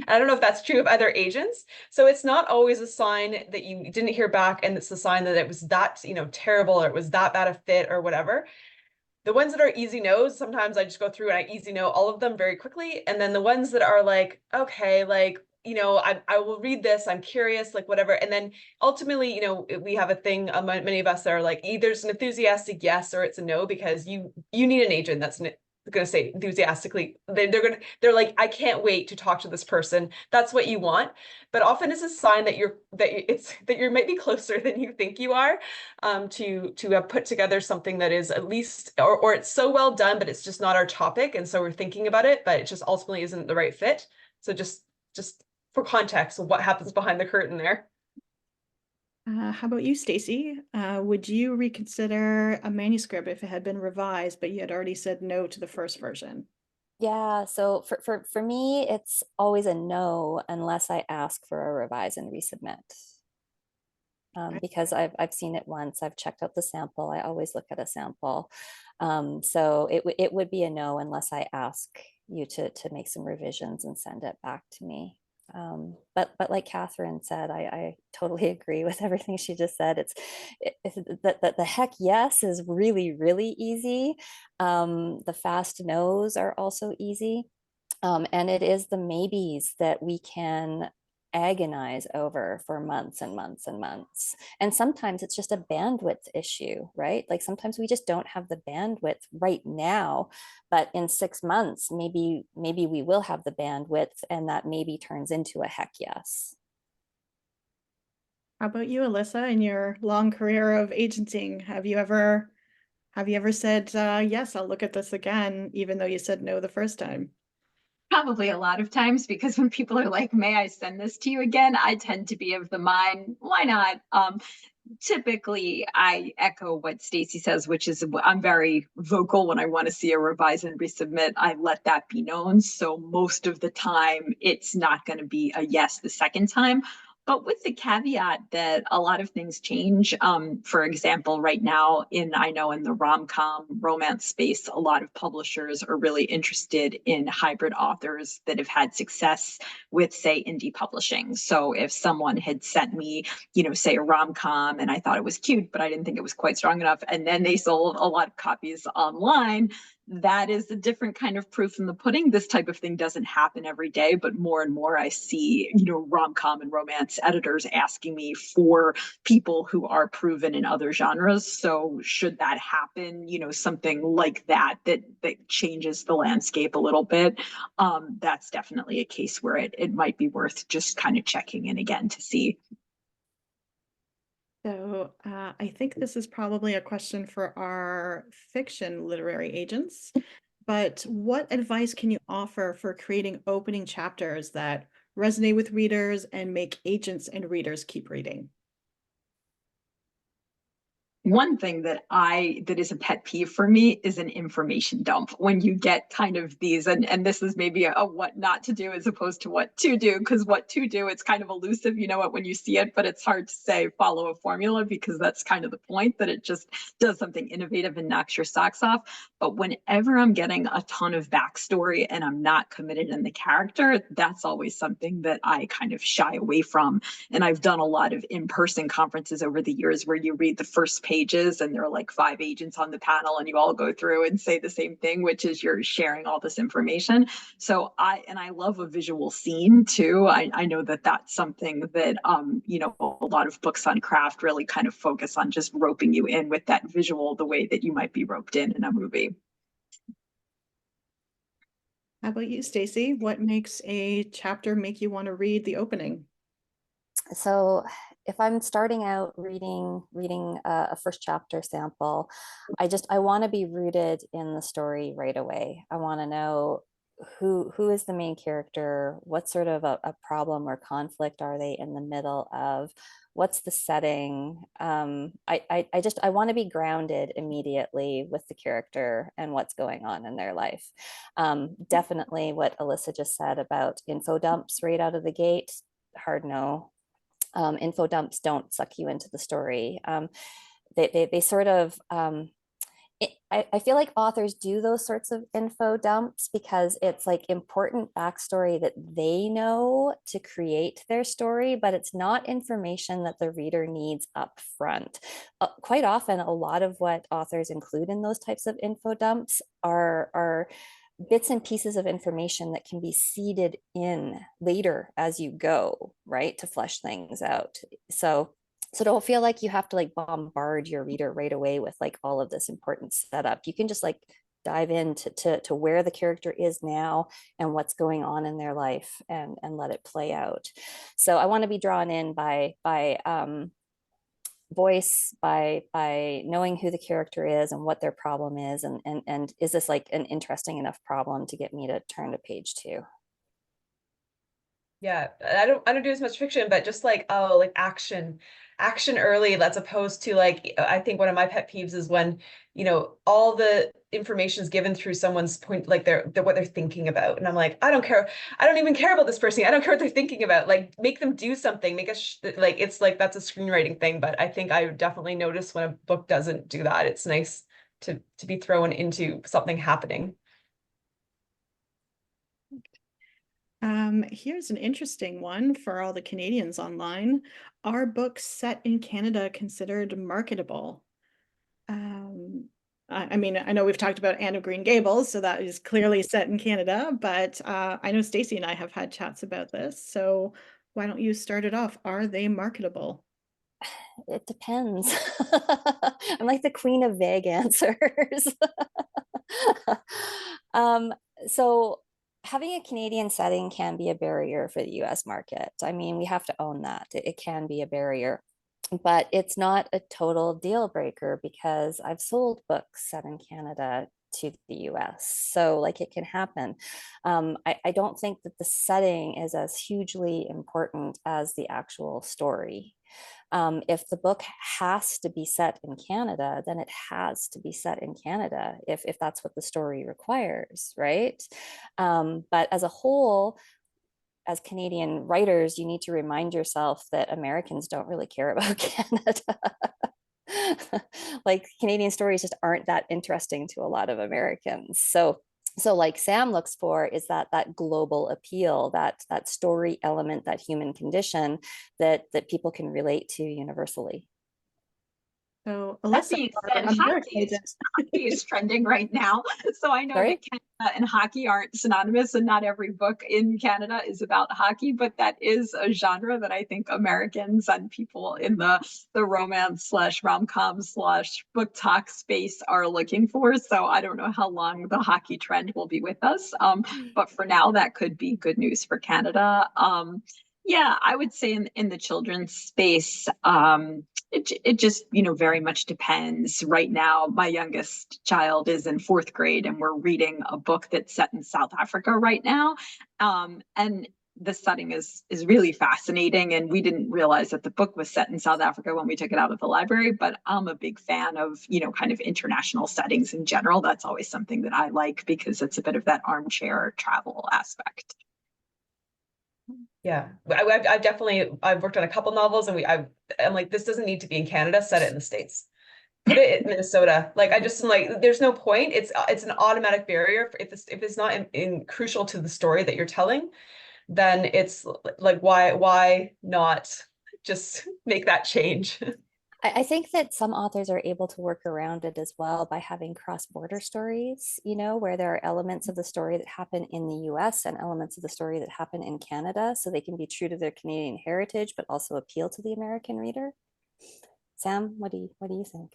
S5: I don't know if that's true of other agents. So it's not always a sign that you didn't hear back and it's a sign that it was that, you know, terrible or it was that bad a fit or whatever. The ones that are easy no's, sometimes I just go through and I easy know all of them very quickly. And then the ones that are like, okay, like, you know, I will read this, I'm curious, like whatever. And then ultimately, you know, we have a thing, many of us are like, either it's an enthusiastic yes or it's a no, because you need an agent that's going to say enthusiastically, they're like, I can't wait to talk to this person. That's what you want. But often it's a sign that you're maybe closer than you think you are, to have put together something that is at least, or it's so well done, but it's just not our topic. And so we're thinking about it, but it just ultimately isn't the right fit. So just for context of what happens behind the curtain there.
S1: How about you, Stacy? Would you reconsider a manuscript if it had been revised, but you had already said no to the first version?
S4: Yeah, so for me, it's always a no unless I ask for a revise and resubmit. Because I've seen it once, I've checked out the sample, I always look at a sample. So it would be a no unless I ask you to make some revisions and send it back to me. But like Catherine said, I totally agree with everything she just said. The heck yes is really, really easy. The fast no's are also easy. And it is the maybes that we can agonize over for months and months and months. And sometimes it's just a bandwidth issue, right? Like sometimes we just don't have the bandwidth right now, but in 6 months, maybe we will have the bandwidth, and that maybe turns into a heck yes.
S1: How about you, Alyssa, in your long career of agenting? Have you ever said, yes, I'll look at this again, even though you said no the first time?
S3: Probably a lot of times, because when people are like, may I send this to you again? I tend to be of the mind, why not? Typically I echo what Stacy says, which is I'm very vocal when I want to see a revise and resubmit. I let that be known. So most of the time it's not going to be a yes the second time. But with the caveat that a lot of things change. For example, right now I know in the rom-com romance space, a lot of publishers are really interested in hybrid authors that have had success with, say, indie publishing. So if someone had sent me, you know, say a rom-com and I thought it was cute, but I didn't think it was quite strong enough, and then they sold a lot of copies online, that is a different kind of proof in the pudding. This type of thing doesn't happen every day, but more and more I see, you know, rom-com and romance editors asking me for people who are proven in other genres. So should that happen, you know, something like that changes the landscape a little bit, that's definitely a case where it might be worth just kind of checking in again to see.
S1: So I think this is probably a question for our fiction literary agents, but what advice can you offer for creating opening chapters that resonate with readers and make agents and readers keep reading?
S3: One thing that is a pet peeve for me is an information dump. When you get kind of these, and this is maybe a what not to do as opposed to what to do, because what to do, it's kind of elusive, you know it when you see it, but it's hard to say follow a formula, because that's kind of the point, that it just does something innovative and knocks your socks off. But whenever I'm getting a ton of backstory and I'm not committed in the character, that's always something that I kind of shy away from. And I've done a lot of in-person conferences over the years where you read the first pages and there are like 5 agents on the panel and you all go through and say the same thing, which is you're sharing all this information. So I love a visual scene too. I know that that's something that, you know, a lot of books on craft really kind of focus on just roping you in with that visual, the way that you might be roped in a movie.
S1: How about you, Stacy? What makes a chapter make you want to read the opening?
S4: So if I'm starting out reading a first chapter sample, I want to be rooted in the story right away. I want to know who is the main character, what sort of a problem or conflict are they in the middle of, what's the setting. I want to be grounded immediately with the character and what's going on in their life. Definitely what Alyssa just said about info dumps right out of the gate, hard no. Info dumps don't suck you into the story. They sort of, I feel like authors do those sorts of info dumps because it's like important backstory that they know to create their story, but it's not information that the reader needs up front. Quite often, a lot of what authors include in those types of info dumps are bits and pieces of information that can be seeded in later as you go, right, to flesh things out. So don't feel like you have to like bombard your reader right away with like all of this important setup. You can just like dive into to where the character is now and what's going on in their life and let it play out. So I want to be drawn in by voice, by knowing who the character is and what their problem is, and is this like an interesting enough problem to get me to turn to page 2.
S5: Yeah, I don't do as much fiction, but just like, oh, like action early, that's opposed to like, I think one of my pet peeves is when, you know, all the information is given through someone's point, like what they're thinking about. And I'm like, I don't care. I don't even care about this person. I don't care what they're thinking about. Like, make them do something, make us like, it's like, that's a screenwriting thing. But I think I definitely notice when a book doesn't do that. It's nice to be thrown into something happening.
S1: Here's an interesting one for all the Canadians online. Are books set in Canada considered marketable? I mean, I know we've talked about Anne of Green Gables, so that is clearly set in Canada, but I know Stacy and I have had chats about this. So why don't you start it off? Are they marketable?
S4: It depends. I'm like the queen of vague answers. um, so having a Canadian setting can be a barrier for the US market. I mean, we have to own that. It can be a barrier, but it's not a total deal breaker because I've sold books set in Canada to the US. So like it can happen. I don't think that the setting is as hugely important as the actual story. If the book has to be set in Canada, then it has to be set in Canada if that's what the story requires, right? But as a whole, as Canadian writers, you need to remind yourself that Americans don't really care about Canada. Like Canadian stories just aren't that interesting to a lot of Americans. So like Sam looks for is that global appeal, that story element, that human condition that people can relate to universally.
S1: So
S3: That
S1: Alyssa,
S3: being said, hockey is trending right now. So I know
S4: Sorry?
S3: that Canada and hockey aren't synonymous, and not every book in Canada is about hockey, but that is a genre that I think Americans and people in the romance slash rom-com slash book talk space are looking for. So I don't know how long the hockey trend will be with us. But for now, that could be good news for Canada. Yeah, I would say in the children's space, it just, you know, very much depends. Right now, my youngest child is in 4th grade and we're reading a book that's set in South Africa right now. And the setting is really fascinating, and we didn't realize that the book was set in South Africa when we took it out of the library. But I'm a big fan of, kind of international settings in general. That's always something that I like because it's a bit of that armchair travel aspect.
S5: Yeah, I've definitely, I've worked on a couple novels, and I'm like, this doesn't need to be in Canada, set it in the States. Put it in Minnesota. Like, I just am like, there's no point. It's an automatic barrier. If it's not in crucial to the story that you're telling, then it's like, why not just make that change?
S4: I think that some authors are able to work around it as well by having cross-border stories, where there are elements of the story that happen in the US and elements of the story that happen in Canada, so they can be true to their Canadian heritage, but also appeal to the American reader. Sam, what do you think?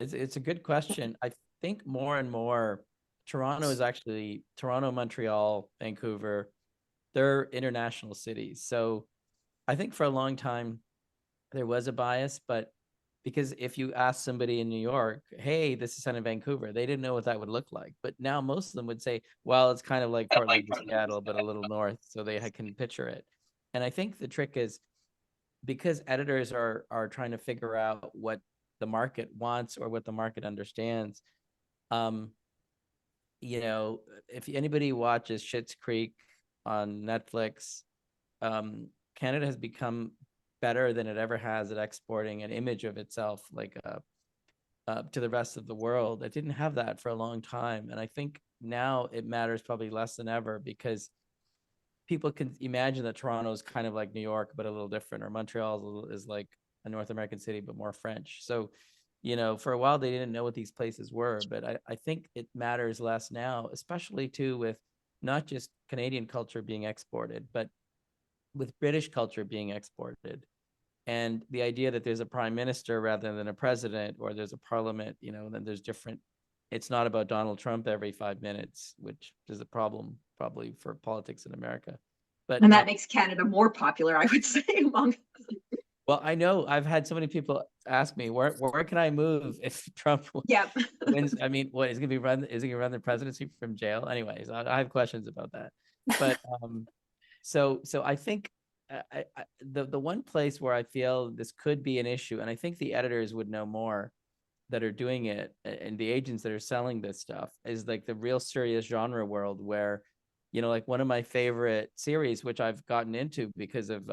S2: It's a good question. I think more and more Toronto, Montreal, Vancouver, they're international cities. So I think for a long time there was a bias, but because if you ask somebody in New York, hey, this is set in Vancouver, they didn't know what that would look like. But now most of them would say, well, it's kind of like Portland to Seattle, but a little north, so they can picture it. And I think the trick is, because editors are trying to figure out what the market wants or what the market understands. If anybody watches Schitt's Creek on Netflix, Canada has become better than it ever has at exporting an image of itself, like to the rest of the world. It didn't have that for a long time, and I think now it matters probably less than ever, because people can imagine that Toronto is kind of like New York, but a little different, or Montreal is like a North American city, but more French. So, for a while they didn't know what these places were, but I think it matters less now, especially too with not just Canadian culture being exported, but with British culture being exported. And the idea that there's a prime minister rather than a president, or there's a parliament, then there's different. It's not about Donald Trump every 5 minutes, which is a problem probably for politics in America. But
S3: And that makes Canada more popular, I would say, among.
S2: Well, I know I've had so many people ask me, where can I move if Trump
S3: Yep.
S2: wins? I mean, what is going to be run? Is he going to run the presidency from jail? Anyways, I have questions about that. But so I think the one place where I feel this could be an issue, and I think the editors would know more that are doing it, and the agents that are selling this stuff, is like the real serious genre world, where, like one of my favorite series, which I've gotten into because of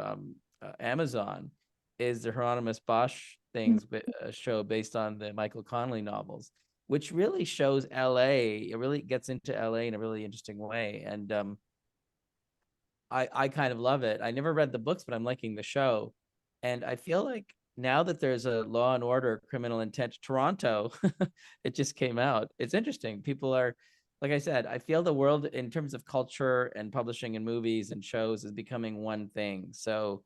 S2: Amazon, is the Hieronymus Bosch things show based on the Michael Connelly novels, which really shows LA. It really gets into LA in a really interesting way. And I kind of love it. I never read the books, but I'm liking the show. And I feel like now that there's a Law and Order Criminal Intent Toronto, it just came out. It's interesting. People are, like I said, I feel the world in terms of culture and publishing and movies and shows is becoming one thing. So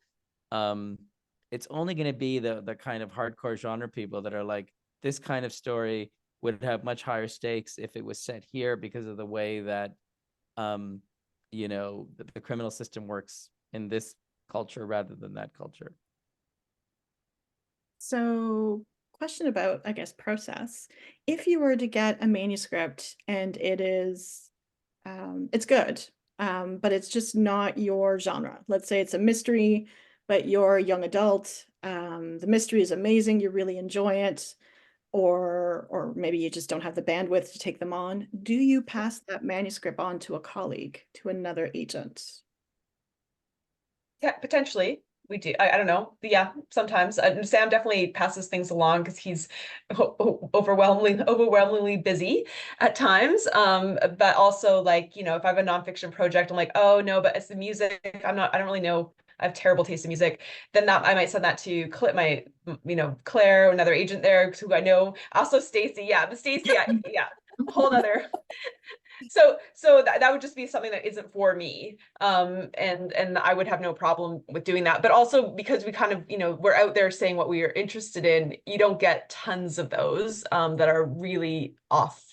S2: it's only going to be the kind of hardcore genre people that are like, this kind of story would have much higher stakes if it was set here, because of the way that the criminal system works in this culture rather than that culture.
S1: So, question about, I guess, process. If you were to get a manuscript and it is, it's good, but it's just not your genre. Let's say it's a mystery, but you're a young adult. The mystery is amazing. You really enjoy it. Or maybe you just don't have the bandwidth to take them on. Do you pass that manuscript on to a colleague, to another agent?
S5: Yeah, potentially. We do. I don't know. Yeah, sometimes Sam definitely passes things along because he's overwhelmingly busy at times. But also, like, if I have a nonfiction project, I'm like, oh no, but it's the music. I don't really know. I have terrible taste in music. Then that I might send that to Claire, another agent there who I know. Also Stacy. Yeah, but Stacy, yeah, whole other. So that would just be something that isn't for me, and I would have no problem with doing that. But also, because we kind of, we're out there saying what we are interested in, you don't get tons of those that are really off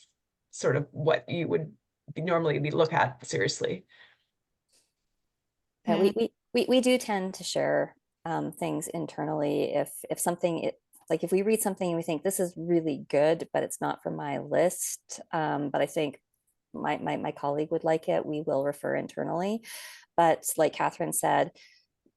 S5: sort of what you would normally be look at seriously.
S4: Yeah, we do tend to share things internally if something like if we read something and we think this is really good, but it's not for my list, but I think my colleague would like it, we will refer internally. But like Catherine said,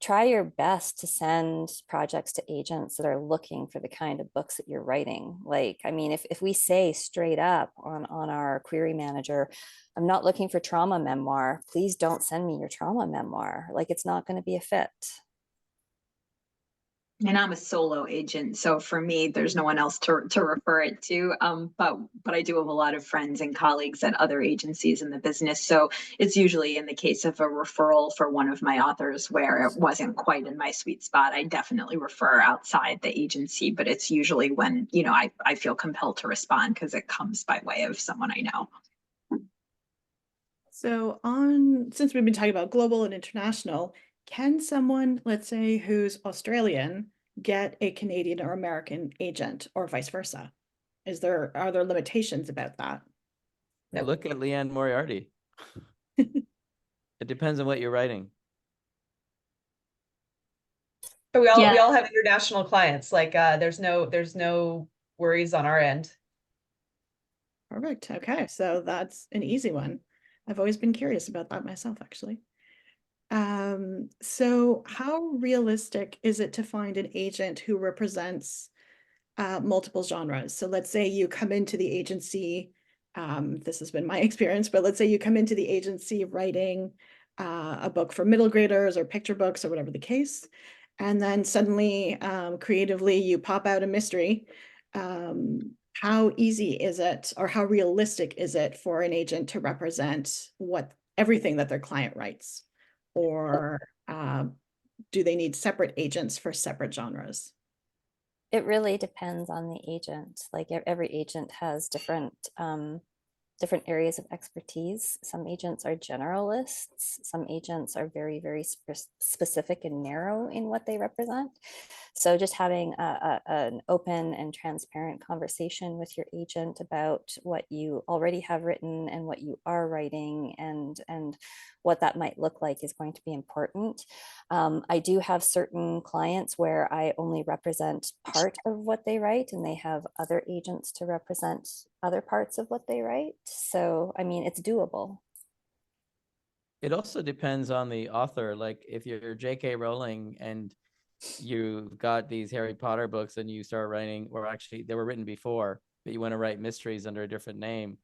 S4: try your best to send projects to agents that are looking for the kind of books that you're writing. Like, I mean, if we say straight up on our query manager, I'm not looking for trauma memoir, please don't send me your trauma memoir. Like, it's not going to be a fit.
S3: And I'm a solo agent, so for me, there's no one else to refer it to. But I do have a lot of friends and colleagues at other agencies in the business. So it's usually in the case of a referral for one of my authors where it wasn't quite in my sweet spot. I definitely refer outside the agency, but it's usually when, you know, I feel compelled to respond because it comes by way of someone I know.
S1: So since we've been talking about global and international, can someone, let's say, who's Australian, get a Canadian or American agent or vice versa? Are there limitations about that?
S2: Look at Leanne Moriarty. It depends on what you're writing.
S5: But we all have international clients. Like there's no worries on our end.
S1: Perfect. Okay, so that's an easy one. I've always been curious about that myself, actually. So how realistic is it to find an agent who represents multiple genres? So let's say you come into the agency, this has been my experience, but let's say you come into the agency writing a book for middle graders or picture books or whatever the case, and then suddenly creatively you pop out a mystery. How easy is it, or how realistic is it for an agent to represent everything that their client writes? Or do they need separate agents for separate genres?
S4: It really depends on the agent. Like every agent has different areas of expertise. Some agents are generalists. Some agents are very, very specific and narrow in what they represent. So just having an open and transparent conversation with your agent about what you already have written and what you are writing and what that might look like is going to be important. I do have certain clients where I only represent part of what they write and they have other agents to represent other parts of what they write. So, I mean, it's doable.
S2: It also depends on the author. Like if you're J.K. Rowling and you've got these Harry Potter books and you start writing, or actually they were written before, but you want to write mysteries under a different name,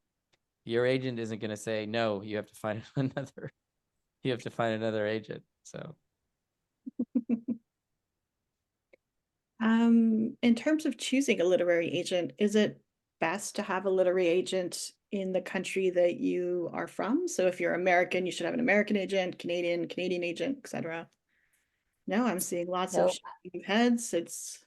S2: your agent isn't going to say, no, you have to find another agent. So
S1: in terms of choosing a literary agent, is it best to have a literary agent in the country that you are from? So if you're American, you should have an American agent, Canadian agent, etc. No, I'm seeing lots of shaking heads. It's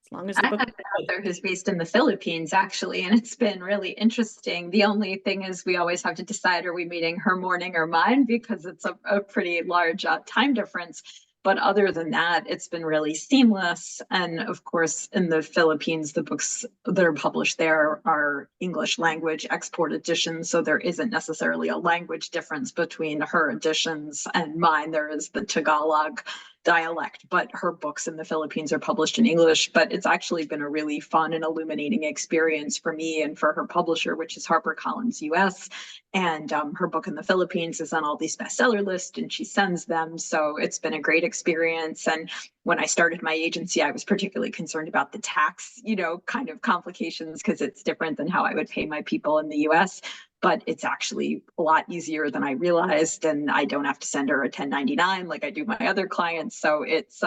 S1: as long as the
S3: I
S1: book.
S3: have an author who's based in the Philippines, actually, and it's been really interesting. The only thing is we always have to decide, are we meeting her morning or mine, because it's a pretty large time difference. But other than that, it's been really seamless. And of course, in the Philippines, the books that are published there are English language export editions. So there isn't necessarily a language difference between her editions and mine. There is the Tagalog dialect, but her books in the Philippines are published in English. But it's actually been a really fun and illuminating experience for me and for her publisher, which is HarperCollins US. And her book in the Philippines is on all these bestseller lists and she sends them. So it's been a great experience. And when I started my agency, I was particularly concerned about the tax, kind of complications, because it's different than how I would pay my people in the US. But it's actually a lot easier than I realized, and I don't have to send her a 1099 like I do my other clients. So it's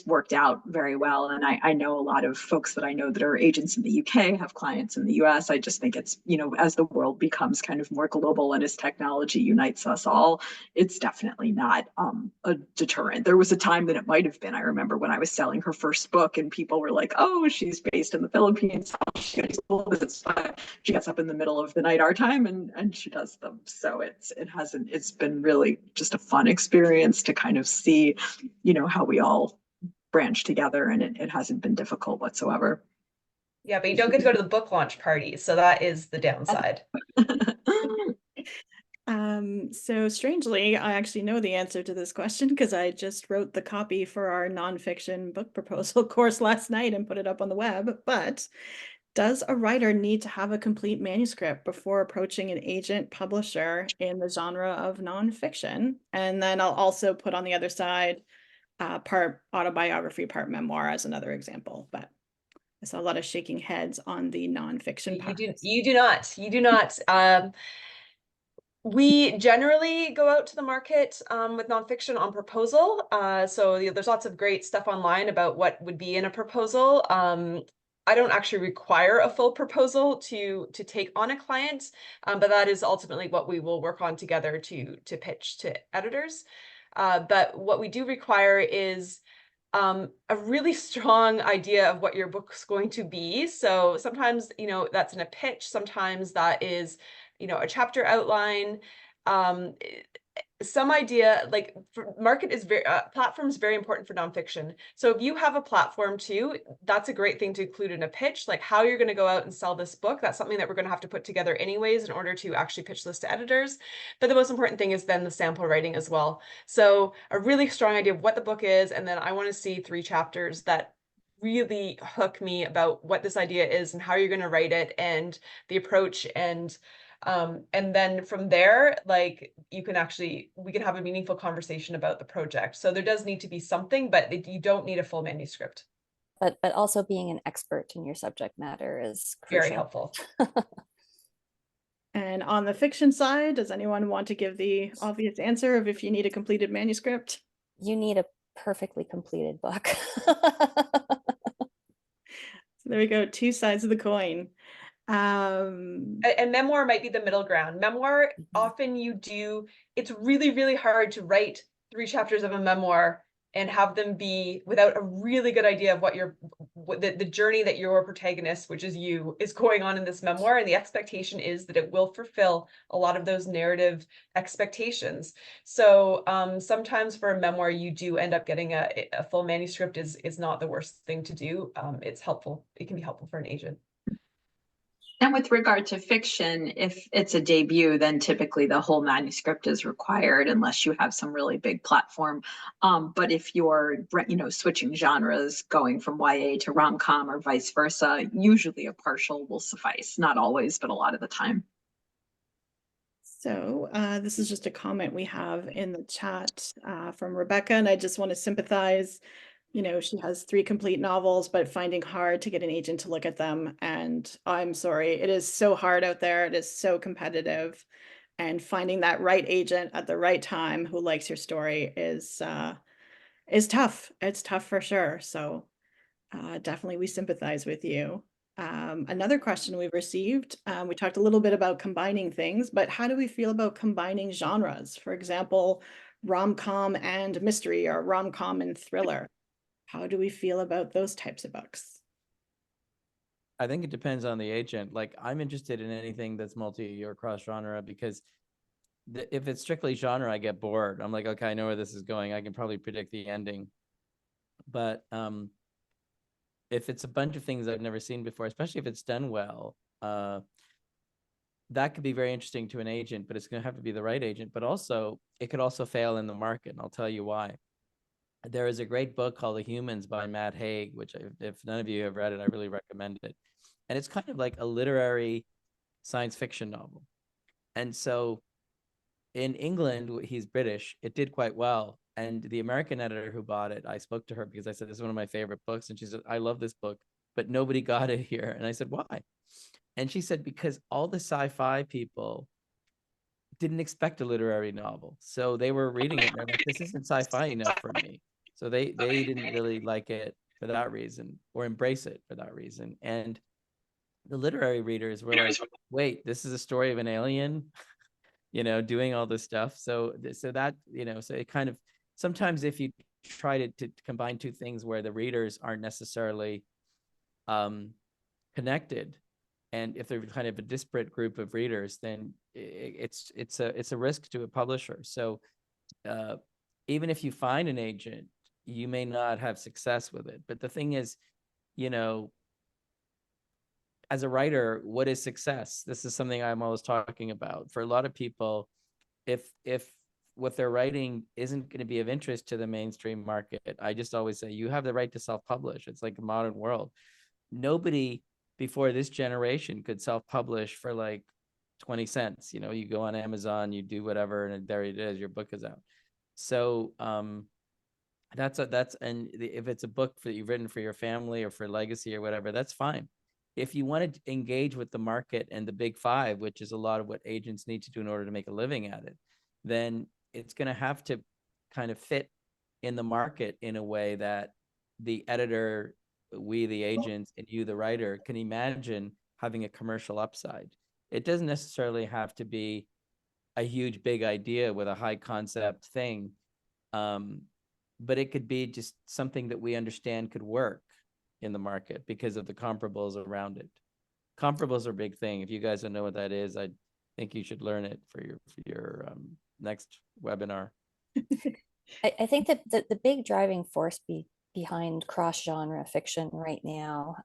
S3: worked out very well. And I know a lot of folks that I know that are agents in the UK have clients in the US. I just think it's, as the world becomes kind of more global and as technology unites us all, it's definitely not a deterrent. There was a time that it might have been. I remember when I was selling her first book and people were like, oh, she's based in the Philippines. She gets up in the middle of the night our time and she does them. So it's been really just a fun experience to kind of see, how we all branch together, and it hasn't been difficult whatsoever.
S5: Yeah, but you don't get to go to the book launch party, so that is the downside.
S1: So strangely, I actually know the answer to this question because I just wrote the copy for our nonfiction book proposal course last night and put it up on the web. But Does a writer need to have a complete manuscript before approaching an agent publisher in the genre of nonfiction? And then I'll also put on the other side part autobiography, part memoir as another example. But I saw a lot of shaking heads on the nonfiction part.
S5: You do not. You do not. We generally go out to the market with nonfiction on proposal. So there's lots of great stuff online about what would be in a proposal. I don't actually require a full proposal to take on a client, but that is ultimately what we will work on together to pitch to editors. But what we do require is a really strong idea of what your book's going to be. So sometimes, that's in a pitch. Sometimes that is, a chapter outline. Some idea, like market is platform is very important for nonfiction. So if you have a platform too, that's a great thing to include in a pitch, like how you're going to go out and sell this book. That's something that we're going to have to put together anyways in order to actually pitch this to editors. But the most important thing is then the sample writing as well. So a really strong idea of what the book is, and then I want to see 3 chapters that really hook me about what this idea is and how you're going to write it and the approach, and then from there, like we can have a meaningful conversation about the project. So there does need to be something, but you don't need a full manuscript.
S4: But also being an expert in your subject matter is crucial.
S5: Very helpful.
S1: And on the fiction side, does anyone want to give the obvious answer of if you need a completed manuscript?
S4: You need a perfectly completed book.
S1: So there we go, 2 sides of the coin.
S5: And memoir might be the middle ground. Memoir, often it's really, really hard to write 3 chapters of a memoir and have them be without a really good idea of what the journey that your protagonist, which is you, is going on in this memoir. And the expectation is that it will fulfill a lot of those narrative expectations. So sometimes for a memoir, you do end up getting a full manuscript is not the worst thing to do. It's helpful. It can be helpful for an agent.
S3: And with regard to fiction, if it's a debut, then typically the whole manuscript is required unless you have some really big platform. But if you're, switching genres, going from YA to rom-com or vice versa, usually a partial will suffice. Not always, but a lot of the time.
S1: So this is just a comment we have in the chat from Rebecca, and I just want to sympathize. She has 3 complete novels, but finding hard to get an agent to look at them. And I'm sorry, it is so hard out there. It is so competitive. And finding that right agent at the right time who likes your story is tough. It's tough for sure. So definitely we sympathize with you. Another question we've received, we talked a little bit about combining things, but how do we feel about combining genres? For example, rom-com and mystery, or rom-com and thriller. How do we feel about those types of books?
S2: I think it depends on the agent. Like, I'm interested in anything that's multi or cross genre, because if it's strictly genre, I get bored. I'm like, okay, I know where this is going. I can probably predict the ending. But if it's a bunch of things I've never seen before, especially if it's done well, that could be very interesting to an agent, but it's going to have to be the right agent. But also, it could also fail in the market, and I'll tell you why. There is a great book called The Humans by Matt Haig, which if none of you have read it, I really recommend it. And it's kind of like a literary science fiction novel. And so in England, he's British, it did quite well. And the American editor who bought it, I spoke to her because I said, this is one of my favorite books. And she said, I love this book, but nobody got it here. And I said, why? And she said, because all the sci-fi people didn't expect a literary novel. So they were reading it and they're like, this isn't sci-fi enough for me. So they didn't really like it for that reason, or embrace it for that reason. And the literary readers were like, wait, this is a story of an alien, doing all this stuff. So that, so it kind of, sometimes if you try to combine 2 things where the readers aren't necessarily connected, and if they're kind of a disparate group of readers, then it's a risk to a publisher. So even if you find an agent, you may not have success with it. But the thing is, as a writer, what is success? This is something I'm always talking about. For a lot of people, if what they're writing isn't going to be of interest to the mainstream market, I just always say, you have the right to self-publish. It's like a modern world. Nobody before this generation could self-publish for like 20 cents. You know, you go on Amazon, you do whatever, and there it is, your book is out. So if it's a book that you've written for your family or for legacy or whatever, that's fine. If you want to engage with the market and the big five, which is a lot of what agents need to do in order to make a living at it, then it's going to have to kind of fit in the market in a way that the editor, we, the agents, and you, the writer, can imagine having a commercial upside. It doesn't necessarily have to be a huge, big idea with a high concept thing. But it could be just something that we understand could work in the market because of the comparables around it. Comparables are a big thing. If you guys don't know what that is, I think you should learn it for your next webinar.
S4: I think that the big driving force behind cross-genre fiction right now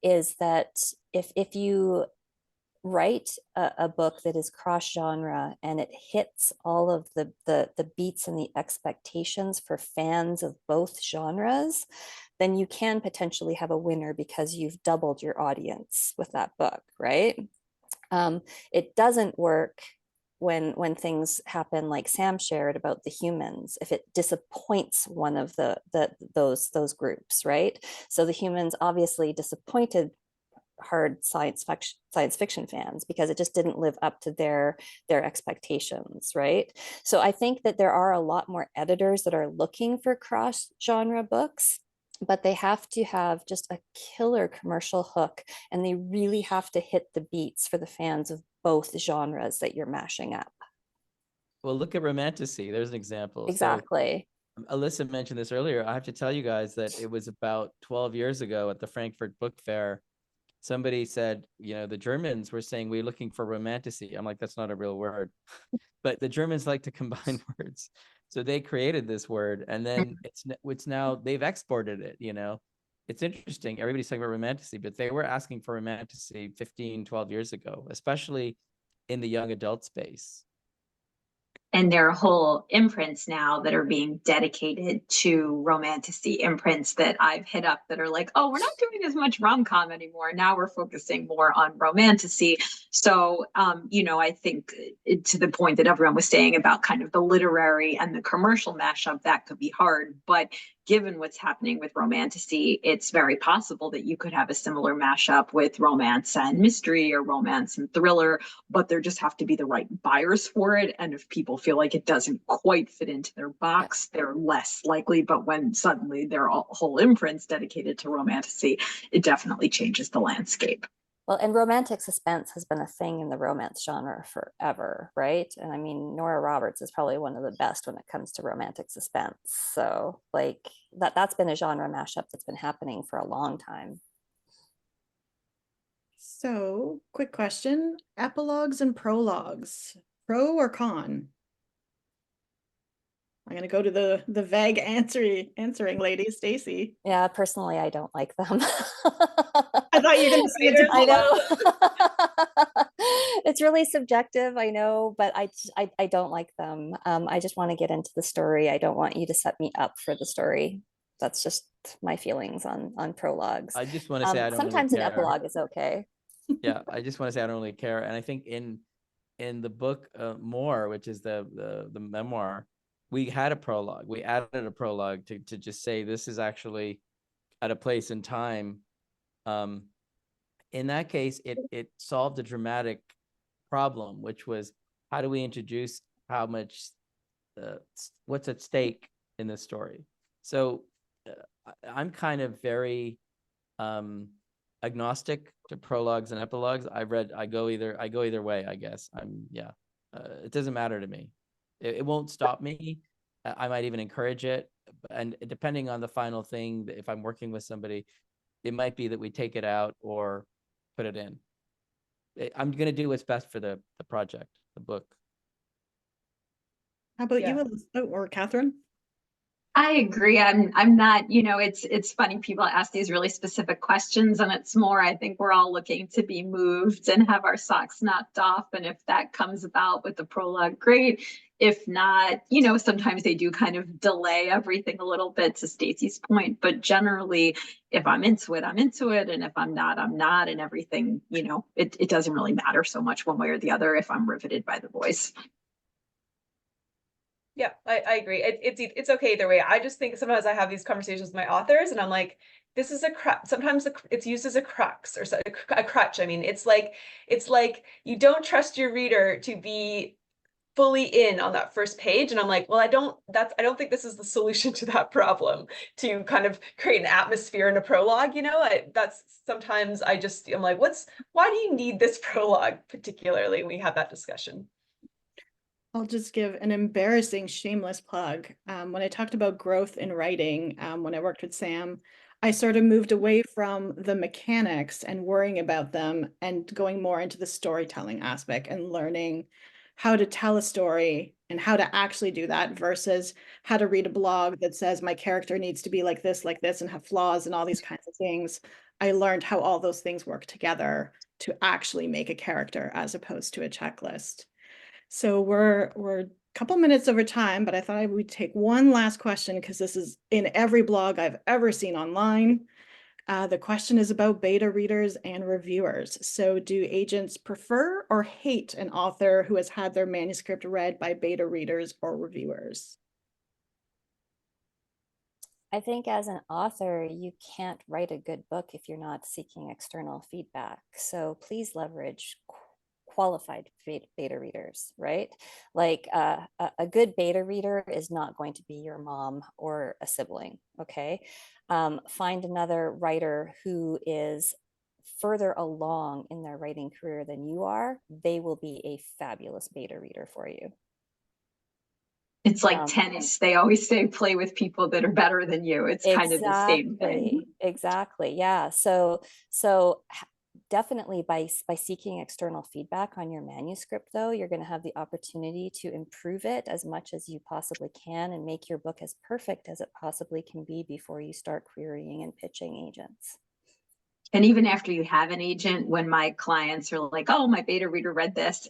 S4: is that if you write a book that is cross-genre and it hits all of the beats and the expectations for fans of both genres, then you can potentially have a winner because you've doubled your audience with that book, right? It doesn't work when things happen like Sam shared about the humans, if it disappoints one of those groups, right? So the humans obviously disappointed hard science fiction fans because it just didn't live up to their expectations, right? So I think that there are a lot more editors that are looking for cross-genre books, but they have to have just a killer commercial hook, and they really have to hit the beats for the fans of both genres that you're mashing up.
S2: Well, look at Romantasy. There's an example.
S4: Exactly.
S2: So, Alyssa mentioned this earlier. I have to tell you guys that it was about 12 years ago at the Frankfurt Book Fair. Somebody said, you know, the Germans were saying we're looking for romantasy. I'm like, that's not a real word. But the Germans like to combine words. So they created this word, and then it's now they've exported it, you know. It's interesting. Everybody's talking about romantasy, but they were asking for romantasy 15, 12 years ago, especially in the young adult space.
S3: And there are whole imprints now that are being dedicated to romantasy, imprints that I've hit up that are like, oh, we're not doing as much rom-com anymore. Now we're focusing more on romantasy. So, you know, I think to the point that everyone was saying about kind of the literary and the commercial mashup, that could be hard. But given what's happening with romantasy, it's very possible that you could have a similar mashup with romance and mystery or romance and thriller, but there just have to be the right buyers for it. And if people feel like it doesn't quite fit into their box, they're less likely. But when suddenly there are whole imprints dedicated to romantasy, it definitely changes the landscape.
S4: Well, and romantic suspense has been a thing in the romance genre forever, right? And I mean, Nora Roberts is probably one of the best when it comes to romantic suspense. So like that's been a genre mashup that's been happening for a long time.
S1: So, quick question, epilogues and prologues, pro or con? I'm gonna go to the vague answering lady, Stacy.
S4: Yeah, personally, I don't like them.
S1: I thought you were gonna say it's
S4: I know. It's really subjective, I know, but I don't like them. I just want to get into the story. I don't want you to set me up for the story. That's just my feelings on prologues.
S2: I just want to say I don't
S4: sometimes
S2: really
S4: an
S2: care.
S4: epilogue is okay.
S2: Yeah, I just want to say I don't really care. And I think in the book More, which is the memoir, we had a prologue. We added a prologue to just say this is actually at a place in time. In that case, it solved a dramatic problem, which was how do we introduce how much what's at stake in this story. So I'm kind of very agnostic to prologues and epilogues. I go either way, I guess. It doesn't matter to me. It won't stop me. I might even encourage it. And depending on the final thing, if I'm working with somebody, it might be that we take it out or put it in. I'm going to do what's best for the project, the book.
S1: How about
S5: Yeah.
S1: you, Elizabeth or Catherine?
S3: I agree. I'm not, you know, it's funny, people ask these really specific questions, and it's more, I think we're all looking to be moved and have our socks knocked off. And if that comes about with the prologue, great. If not, sometimes they do kind of delay everything a little bit, to Stacy's point, but generally if I'm into it, I'm into it. And if I'm not, I'm not. And everything, it doesn't really matter so much one way or the other if I'm riveted by the voice.
S5: Yeah, I agree. It's okay either way. I just think sometimes I have these conversations with my authors and I'm like, this is a crutch. Sometimes it's used as a crux or a crutch. I mean, it's like you don't trust your reader to be fully in on that first page. And I'm like, well, I don't think this is the solution to that problem, to kind of create an atmosphere in a prologue, that's sometimes I'm like, why do you need this prologue particularly? We have that discussion.
S1: I'll just give an embarrassing shameless plug. When I talked about growth in writing, when I worked with Sam, I sort of moved away from the mechanics and worrying about them and going more into the storytelling aspect and learning how to tell a story and how to actually do that versus how to read a blog that says my character needs to be like this, and have flaws and all these kinds of things. I learned how all those things work together to actually make a character as opposed to a checklist. So we're a couple minutes over time, but I thought I would take one last question because this is in every blog I've ever seen online. The question is about beta readers and reviewers. So do agents prefer or hate an author who has had their manuscript read by beta readers or reviewers?
S4: I think as an author, you can't write a good book if you're not seeking external feedback. So please leverage qualified beta readers, right? Like a good beta reader is not going to be your mom or a sibling, okay? Find another writer who is further along in their writing career than you are. They will be a fabulous beta reader for you.
S3: It's like tennis. They always say play with people that are better than you. It's kind of the same thing.
S4: Exactly. Yeah. So definitely by seeking external feedback on your manuscript, though, you're going to have the opportunity to improve it as much as you possibly can and make your book as perfect as it possibly can be before you start querying and pitching agents.
S3: And even after you have an agent, when my clients are like, oh, my beta reader read this,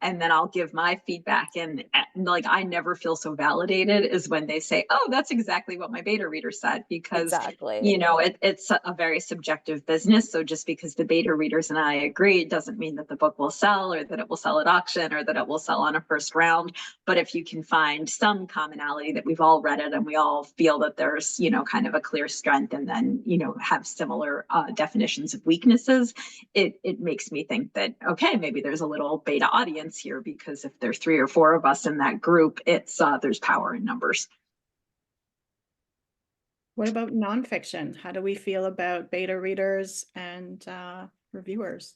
S3: and then I'll give my feedback, and like, I never feel so validated as when they say, oh, that's exactly what my beta reader said, because
S4: exactly.
S3: It's a very subjective business. So just because the beta readers and I agree, it doesn't mean that the book will sell or that it will sell at auction or that it will sell on a first round. But if you can find some commonality that we've all read it and we all feel that there's, kind of a clear strength, and then, have similar definitions of weaknesses, it makes me think that, okay, maybe there's a little beta audience here, because if there's 3 or 4 of us in that group, there's power in numbers.
S1: What about nonfiction? How do we feel about beta readers and reviewers?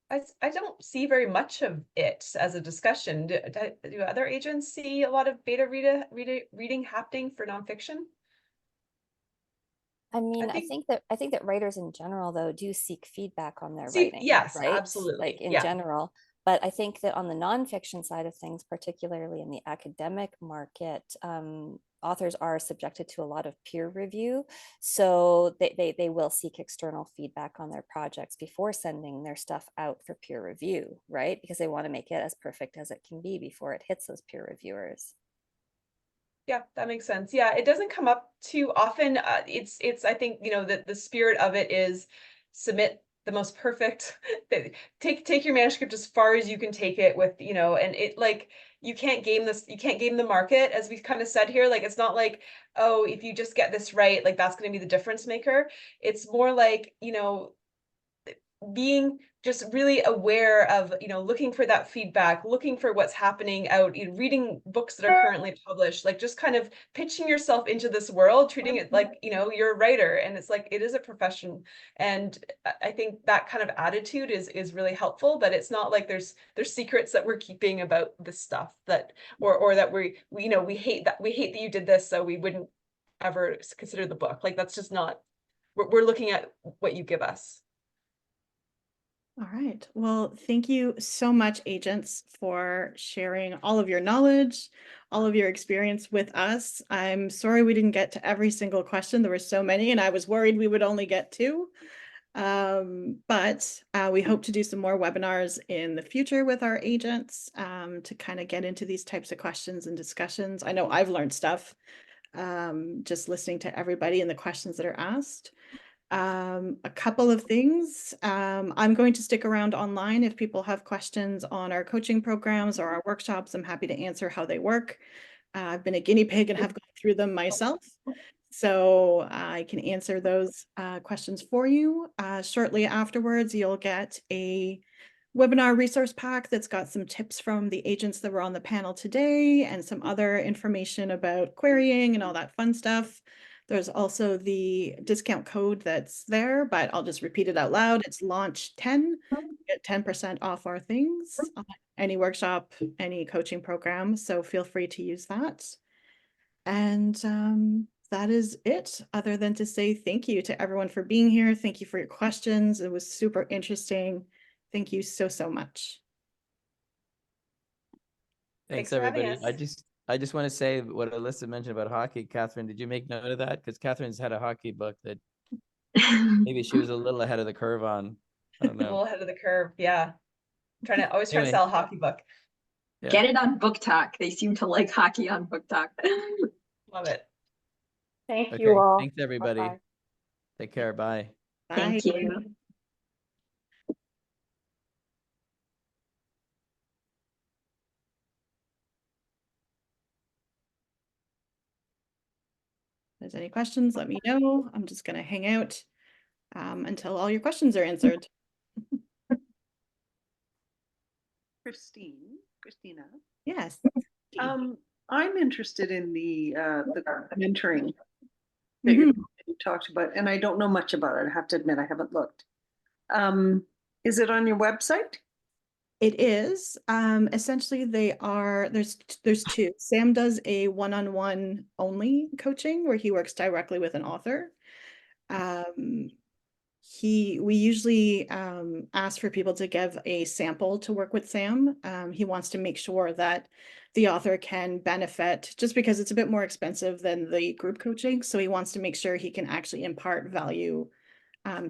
S5: I don't see very much of it as a discussion. Do other agents see a lot of beta reading happening for nonfiction?
S4: I mean, I think that writers in general, though, do seek feedback on their writing.
S5: Yes,
S4: right?
S5: absolutely.
S4: Like in general. But I think that on the nonfiction side of things, particularly in the academic market, authors are subjected to a lot of peer review. So they will seek external feedback on their projects before sending their stuff out for peer review, right? Because they want to make it as perfect as it can be before it hits those peer reviewers.
S5: Yeah, that makes sense. Yeah, it doesn't come up too often. It's I think, that the spirit of it is submit the most perfect take your manuscript as far as you can take it with, and it, like, you can't game the market, as we kind of said here. Like, it's not like, oh, if you just get this right, like, that's going to be the difference maker. It's more like, being just really aware of, looking for that feedback, looking for what's happening out, reading books that are currently published, like, just kind of pitching yourself into this world, treating it like, you're a writer, and it's like, it is a profession. And I think that kind of attitude is really helpful, but it's not like there's secrets that we're keeping about this stuff, that, or that we hate that you did this, so we wouldn't ever consider the book. Like, that's just not, we're looking at what you give us.
S1: All right. Well, thank you so much, agents, for sharing all of your knowledge, all of your experience with us. I'm sorry we didn't get to every single question. There were so many, and I was worried we would only get 2. But we hope to do some more webinars in the future with our agents to kind of get into these types of questions and discussions. I know I've learned stuff just listening to everybody and the questions that are asked. A couple of things. I'm going to stick around online if people have questions on our coaching programs or our workshops. I'm happy to answer how they work. I've been a guinea pig and have gone through them myself. So I can answer those questions for you. Shortly afterwards, you'll get a webinar resource pack that's got some tips from the agents that were on the panel today and some other information about querying and all that fun stuff. There's also the discount code that's there, but I'll just repeat it out loud. It's launch10. Get 10% off our things, any workshop, any coaching program. So feel free to use that. And that is it, other than to say thank you to everyone for being here. Thank you for your questions. It was super interesting. Thank you so, so much.
S2: Thanks,
S5: for having
S2: everybody.
S5: us.
S2: I just want to say what Alyssa mentioned about hockey. Catherine, did you make note of that? Because Catherine's had a hockey book that maybe she was a little ahead of the curve on. I don't
S5: A little
S2: know.
S5: ahead of the curve. Yeah. Always trying to
S2: Anyway.
S5: sell a hockey book.
S2: Yeah.
S3: Get it on Book Talk. They seem to like hockey on Book Talk.
S5: Love it.
S4: Thank
S2: Okay.
S4: you all.
S2: Thanks, everybody.
S4: Bye-bye.
S2: Take care. Bye.
S1: Bye.
S3: Thank you.
S1: If there's any questions, let me know. I'm just going to hang out until all your questions are answered.
S6: Christina.
S1: Yes.
S6: I'm interested in the mentoring that
S1: Mhm.
S6: you talked about, and I don't know much about it. I have to admit, I haven't looked. Is it on your website?
S1: It is. Essentially, there's two. Sam does a one-on-one only coaching where he works directly with an author. We usually ask for people to give a sample to work with Sam. He wants to make sure that the author can benefit just because it's a bit more expensive than the group coaching. So he wants to make sure he can actually impart value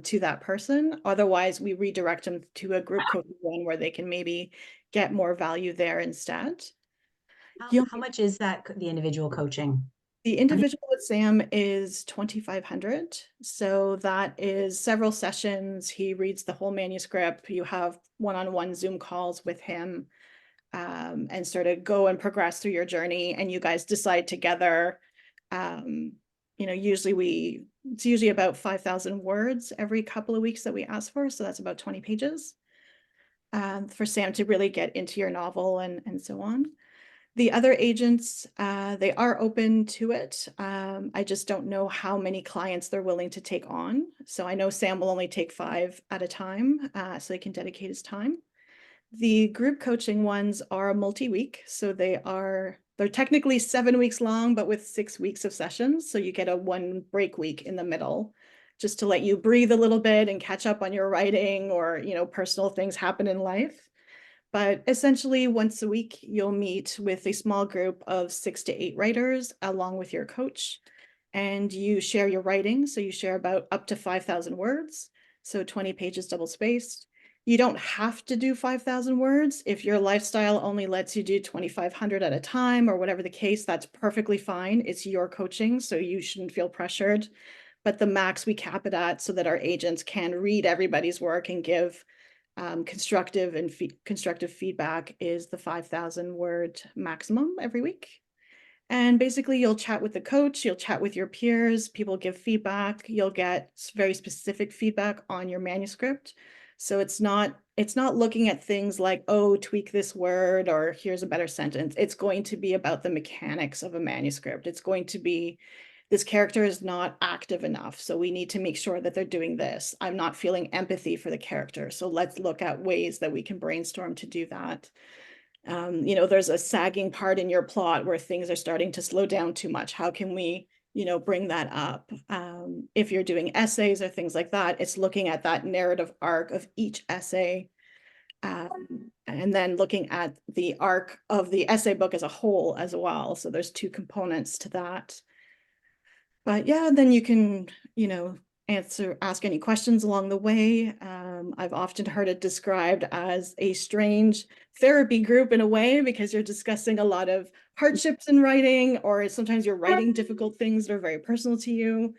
S1: to that person. Otherwise, we redirect them to a group coaching one where they can maybe get more value there instead.
S7: How much is that, the individual coaching?
S1: The individual with Sam is 2,500. So that is several sessions. He reads the whole manuscript. You have one-on-one Zoom calls with him and sort of go and progress through your journey. And you guys decide together. It's usually about 5,000 words every couple of weeks that we ask for. So that's about 20 pages for Sam to really get into your novel and so on. The other agents, they are open to it. I just don't know how many clients they're willing to take on. So I know Sam will only take 5 at a time, so he can dedicate his time. The group coaching ones are multi-week, so they're technically 7 weeks long, but with 6 weeks of sessions. So you get a 1 break week in the middle, just to let you breathe a little bit and catch up on your writing or, personal things happen in life. But essentially, once a week, you'll meet with a small group of 6 to 8 writers along with your coach, and you share your writing. So you share about up to 5,000 words, so 20 pages double spaced. You don't have to do 5,000 words. If your lifestyle only lets you do 2,500 at a time or whatever the case, that's perfectly fine. It's your coaching, so you shouldn't feel pressured. But the max we cap it at so that our agents can read everybody's work and give constructive feedback is the 5,000 word maximum every week. And basically you'll chat with the coach, you'll chat with your peers, people give feedback, you'll get very specific feedback on your manuscript. So it's not looking at things like, oh, tweak this word or here's a better sentence. It's going to be about the mechanics of a manuscript. It's going to be, this character is not active enough, so we need to make sure that they're doing this. I'm not feeling empathy for the character, so let's look at ways that we can brainstorm to do that. There's a sagging part in your plot where things are starting to slow down too much. How can we, bring that up? If you're doing essays or things like that, it's looking at that narrative arc of each essay and then looking at the arc of the essay book as a whole as well. So there's 2 components to that. But yeah, then you can, ask any questions along the way. I've often heard it described as a strange therapy group in a way, because you're discussing a lot of hardships in writing, or sometimes you're writing difficult things that are very personal to you.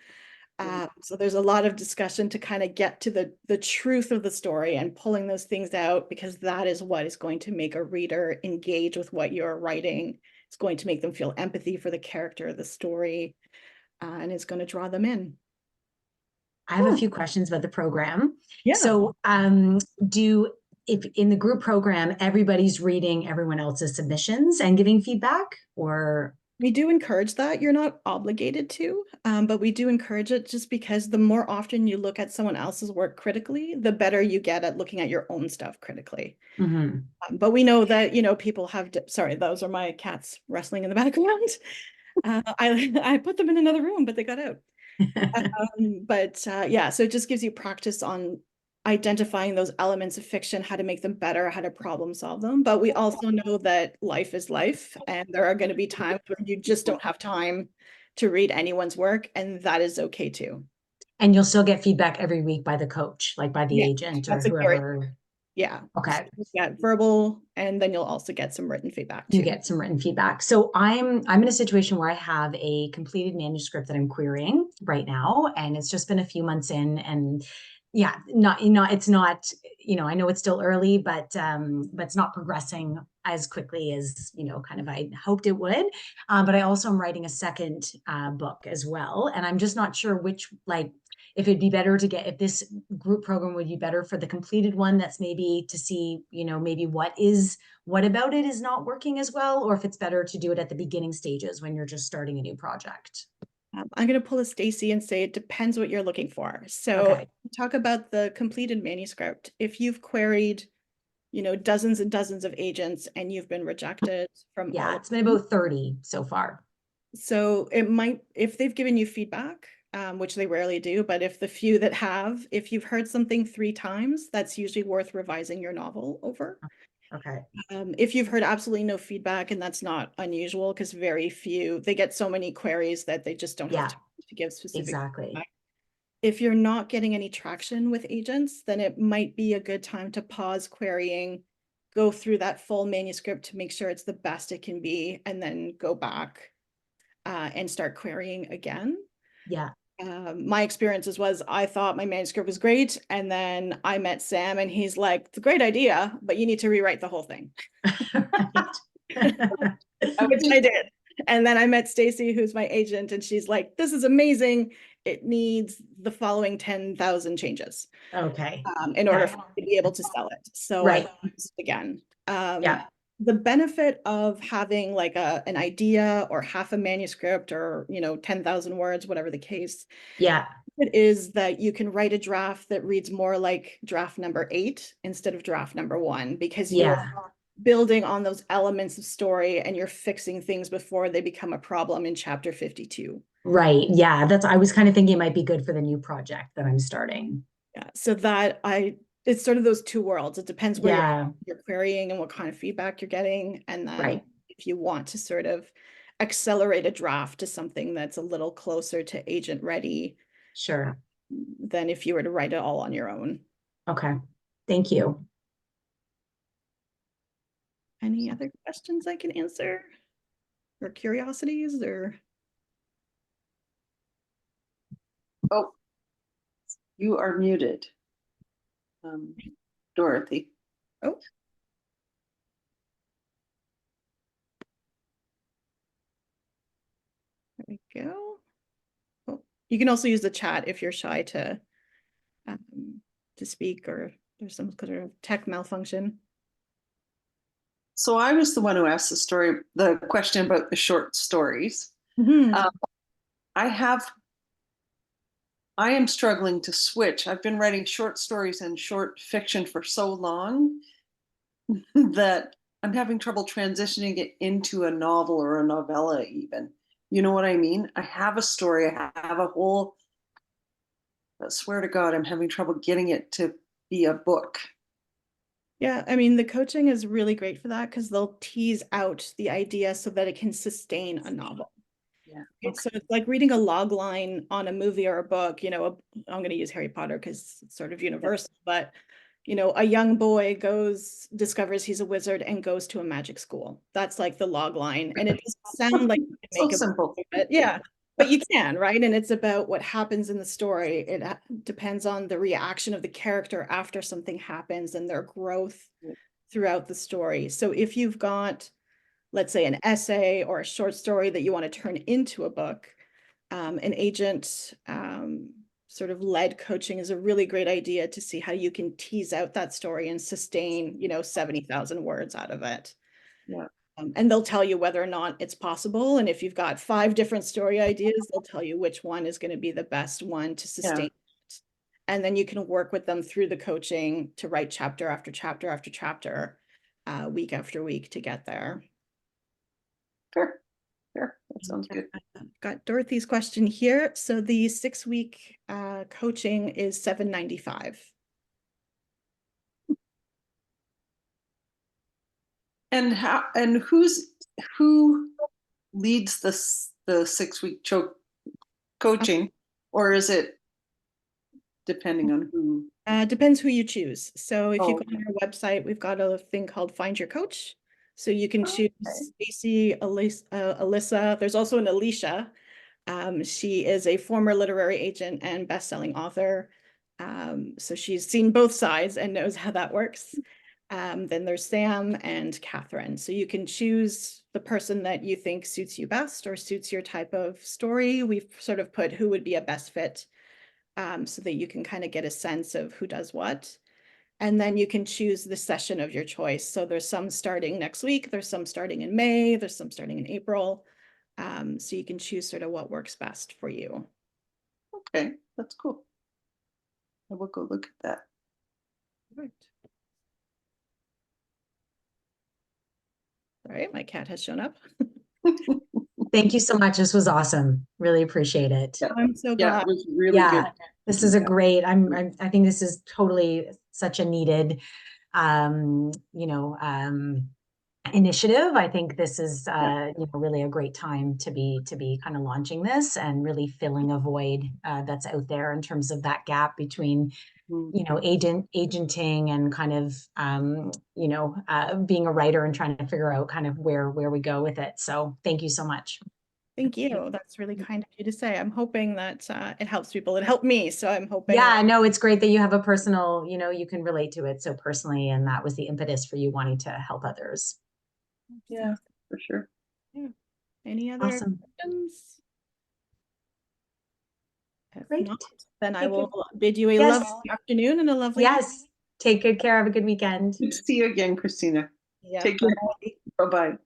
S1: So there's a lot of discussion to kind of get to the truth of the story and pulling those things out, because that is what is going to make a reader engage with what you're writing. It's going to make them feel empathy for the character of the story, and it's going to draw them in.
S7: I have a few questions about the program.
S1: Yeah.
S7: So, if in the group program, everybody's reading everyone else's submissions and giving feedback, or?
S1: We do encourage that. You're not obligated to, but we do encourage it, just because the more often you look at someone else's work critically, the better you get at looking at your own stuff critically. But we know that, people have, sorry, those are my cats wrestling in the background. I put them in another room, but they got out. Yeah, so it just gives you practice on identifying those elements of fiction, how to make them better, how to problem solve them. But we also know that life is life, and there are going to be times where you just don't have time to read anyone's work, and that is okay too.
S7: And you'll still get feedback every week by the coach, like by the agent or whoever.
S1: Yeah.
S7: Okay.
S1: So you get verbal, and then you'll also get some written feedback too.
S7: You get some written feedback. So I'm in a situation where I have a completed manuscript that I'm querying right now, and it's just been a few months in, and yeah, it's not, I know it's still early, but it's not progressing as quickly as, kind of I hoped it would. But I also am writing a second book as well, and I'm just not sure which, if it'd be better to get, if this group program would be better for the completed one, that's maybe to see, maybe what about it is not working as well, or if it's better to do it at the beginning stages when you're just starting a new project.
S1: I'm going to pull a Stacy and say it depends what you're looking for. So talk about the completed manuscript. If you've queried, dozens and dozens of agents and you've been rejected from all
S7: it's been about 30 so far.
S1: So it might, if they've given you feedback, which they rarely do, but if the few that have, if you've heard something 3 times, that's usually worth revising your novel over.
S7: Okay.
S1: If you've heard absolutely no feedback, and that's not unusual, because very few, they get so many queries that they just don't have time to give specific feedback. If you're not getting any traction with agents, then it might be a good time to pause querying, go through that full manuscript to make sure it's the best it can be, and then go back and start querying again.
S7: Yeah.
S1: My experiences was I thought my manuscript was great, and then I met Sam, and he's like, it's a great idea, but you need to rewrite the whole thing. Which I did. And then I met Stacy, who's my agent, and she's like, this is amazing. It needs the following 10,000 changes.
S7: Okay.
S1: In order for me to be able to sell it. So I used it again. The benefit of having like an idea or half a manuscript, or 10,000 words, whatever the case, it is that you can write a draft that reads more like draft number 8 instead of draft number 1, because you're building on those elements of story and you're fixing things before they become a problem in chapter 52.
S7: Right. Yeah, I was kind of thinking it might be good for the new project that I'm starting.
S1: Yeah, so it's sort of those two worlds. It depends where you're querying and what kind of feedback you're getting. And then if you want to sort of accelerate a draft to something that's a little closer to agent ready, than if you were to write it all on your own.
S7: Okay. Thank you.
S1: Any other questions I can answer, or curiosities, or?
S6: Oh, you are muted. Dorothy.
S1: Oh. There we go. Oh, you can also use the chat if you're shy to speak, or there's some kind of tech malfunction.
S6: So I was the one who asked the question about the short stories. I am struggling to switch. I've been writing short stories and short fiction for so long that I'm having trouble transitioning it into a novel or a novella even. You know what I mean? I have a story, I have a whole, I swear to God, I'm having trouble getting it to be a book.
S1: Yeah, I mean, the coaching is really great for that, because they'll tease out the idea so that it can sustain a novel.
S6: Yeah.
S1: So it's like reading a log line on a movie or a book, you know, I'm going to use Harry Potter because it's sort of universal, but you know, a young boy discovers he's a wizard and goes to a magic school. That's like the log line. And it doesn't sound like you can
S6: So
S1: make a
S6: simple.
S1: book of it. Yeah, but you can, right? And it's about what happens in the story. It depends on the reaction of the character after something happens and their growth throughout the story. So if you've got, let's say, an essay or a short story that you want to turn into a book, an agent sort of led coaching is a really great idea to see how you can tease out that story and sustain, you know, 70,000 words out of it.
S6: Yeah.
S1: And they'll tell you whether or not it's possible. And if you've got 5 different story ideas, they'll tell you which one is going to be the best one to sustain. It. And then you can work with them through the coaching to write chapter after chapter after chapter, week after week to get there.
S6: Sure. Sure. That sounds good.
S1: Got Dorothy's question here. So the 6-week coaching is $7.95.
S6: And who leads the 6-week coaching, or is it depending on who?
S1: Depends who you choose. So if you go
S6: okay.
S1: on our website, we've got a thing called Find Your Coach. So you can choose Stacy, Alyssa. There's also an Alicia. She is a former literary agent and best-selling author. So she's seen both sides and knows how that works. Then there's Sam and Catherine. So you can choose the person that you think suits you best or suits your type of story. We've sort of put who would be a best fit so that you can kind of get a sense of who does what. And then you can choose the session of your choice. So there's some starting next week, there's some starting in May, there's some starting in April. So you can choose sort of what works best for you.
S6: Okay, that's cool. I will go look at that.
S1: Right. All right, my cat has shown up.
S7: Thank you so much. This was awesome. Really appreciate it.
S6: Yeah.
S1: I'm so glad.
S6: Yeah, it was really good.
S7: This is a great, I think this is totally such a needed, initiative. I think this is, really a great time to be kind of launching this and really filling a void that's out there in terms of that gap between, agenting and kind of, being a writer and trying to figure out kind of where we go with it. So thank you so much.
S1: Thank you. That's really kind of you to say. I'm hoping that it helps people. It helped me. So I'm hoping.
S7: Yeah, no, it's great that you have a personal, you can relate to it so personally. And that was the impetus for you wanting to help others.
S6: Yeah, for sure.
S1: Yeah. Any other questions? If
S7: Great.
S1: not, then I will bid you a lovely afternoon and a lovely
S7: Yes. Take good care. Have a good weekend.
S6: Good to see you again, Christina.
S1: Yeah.
S6: Take care. Bye-bye.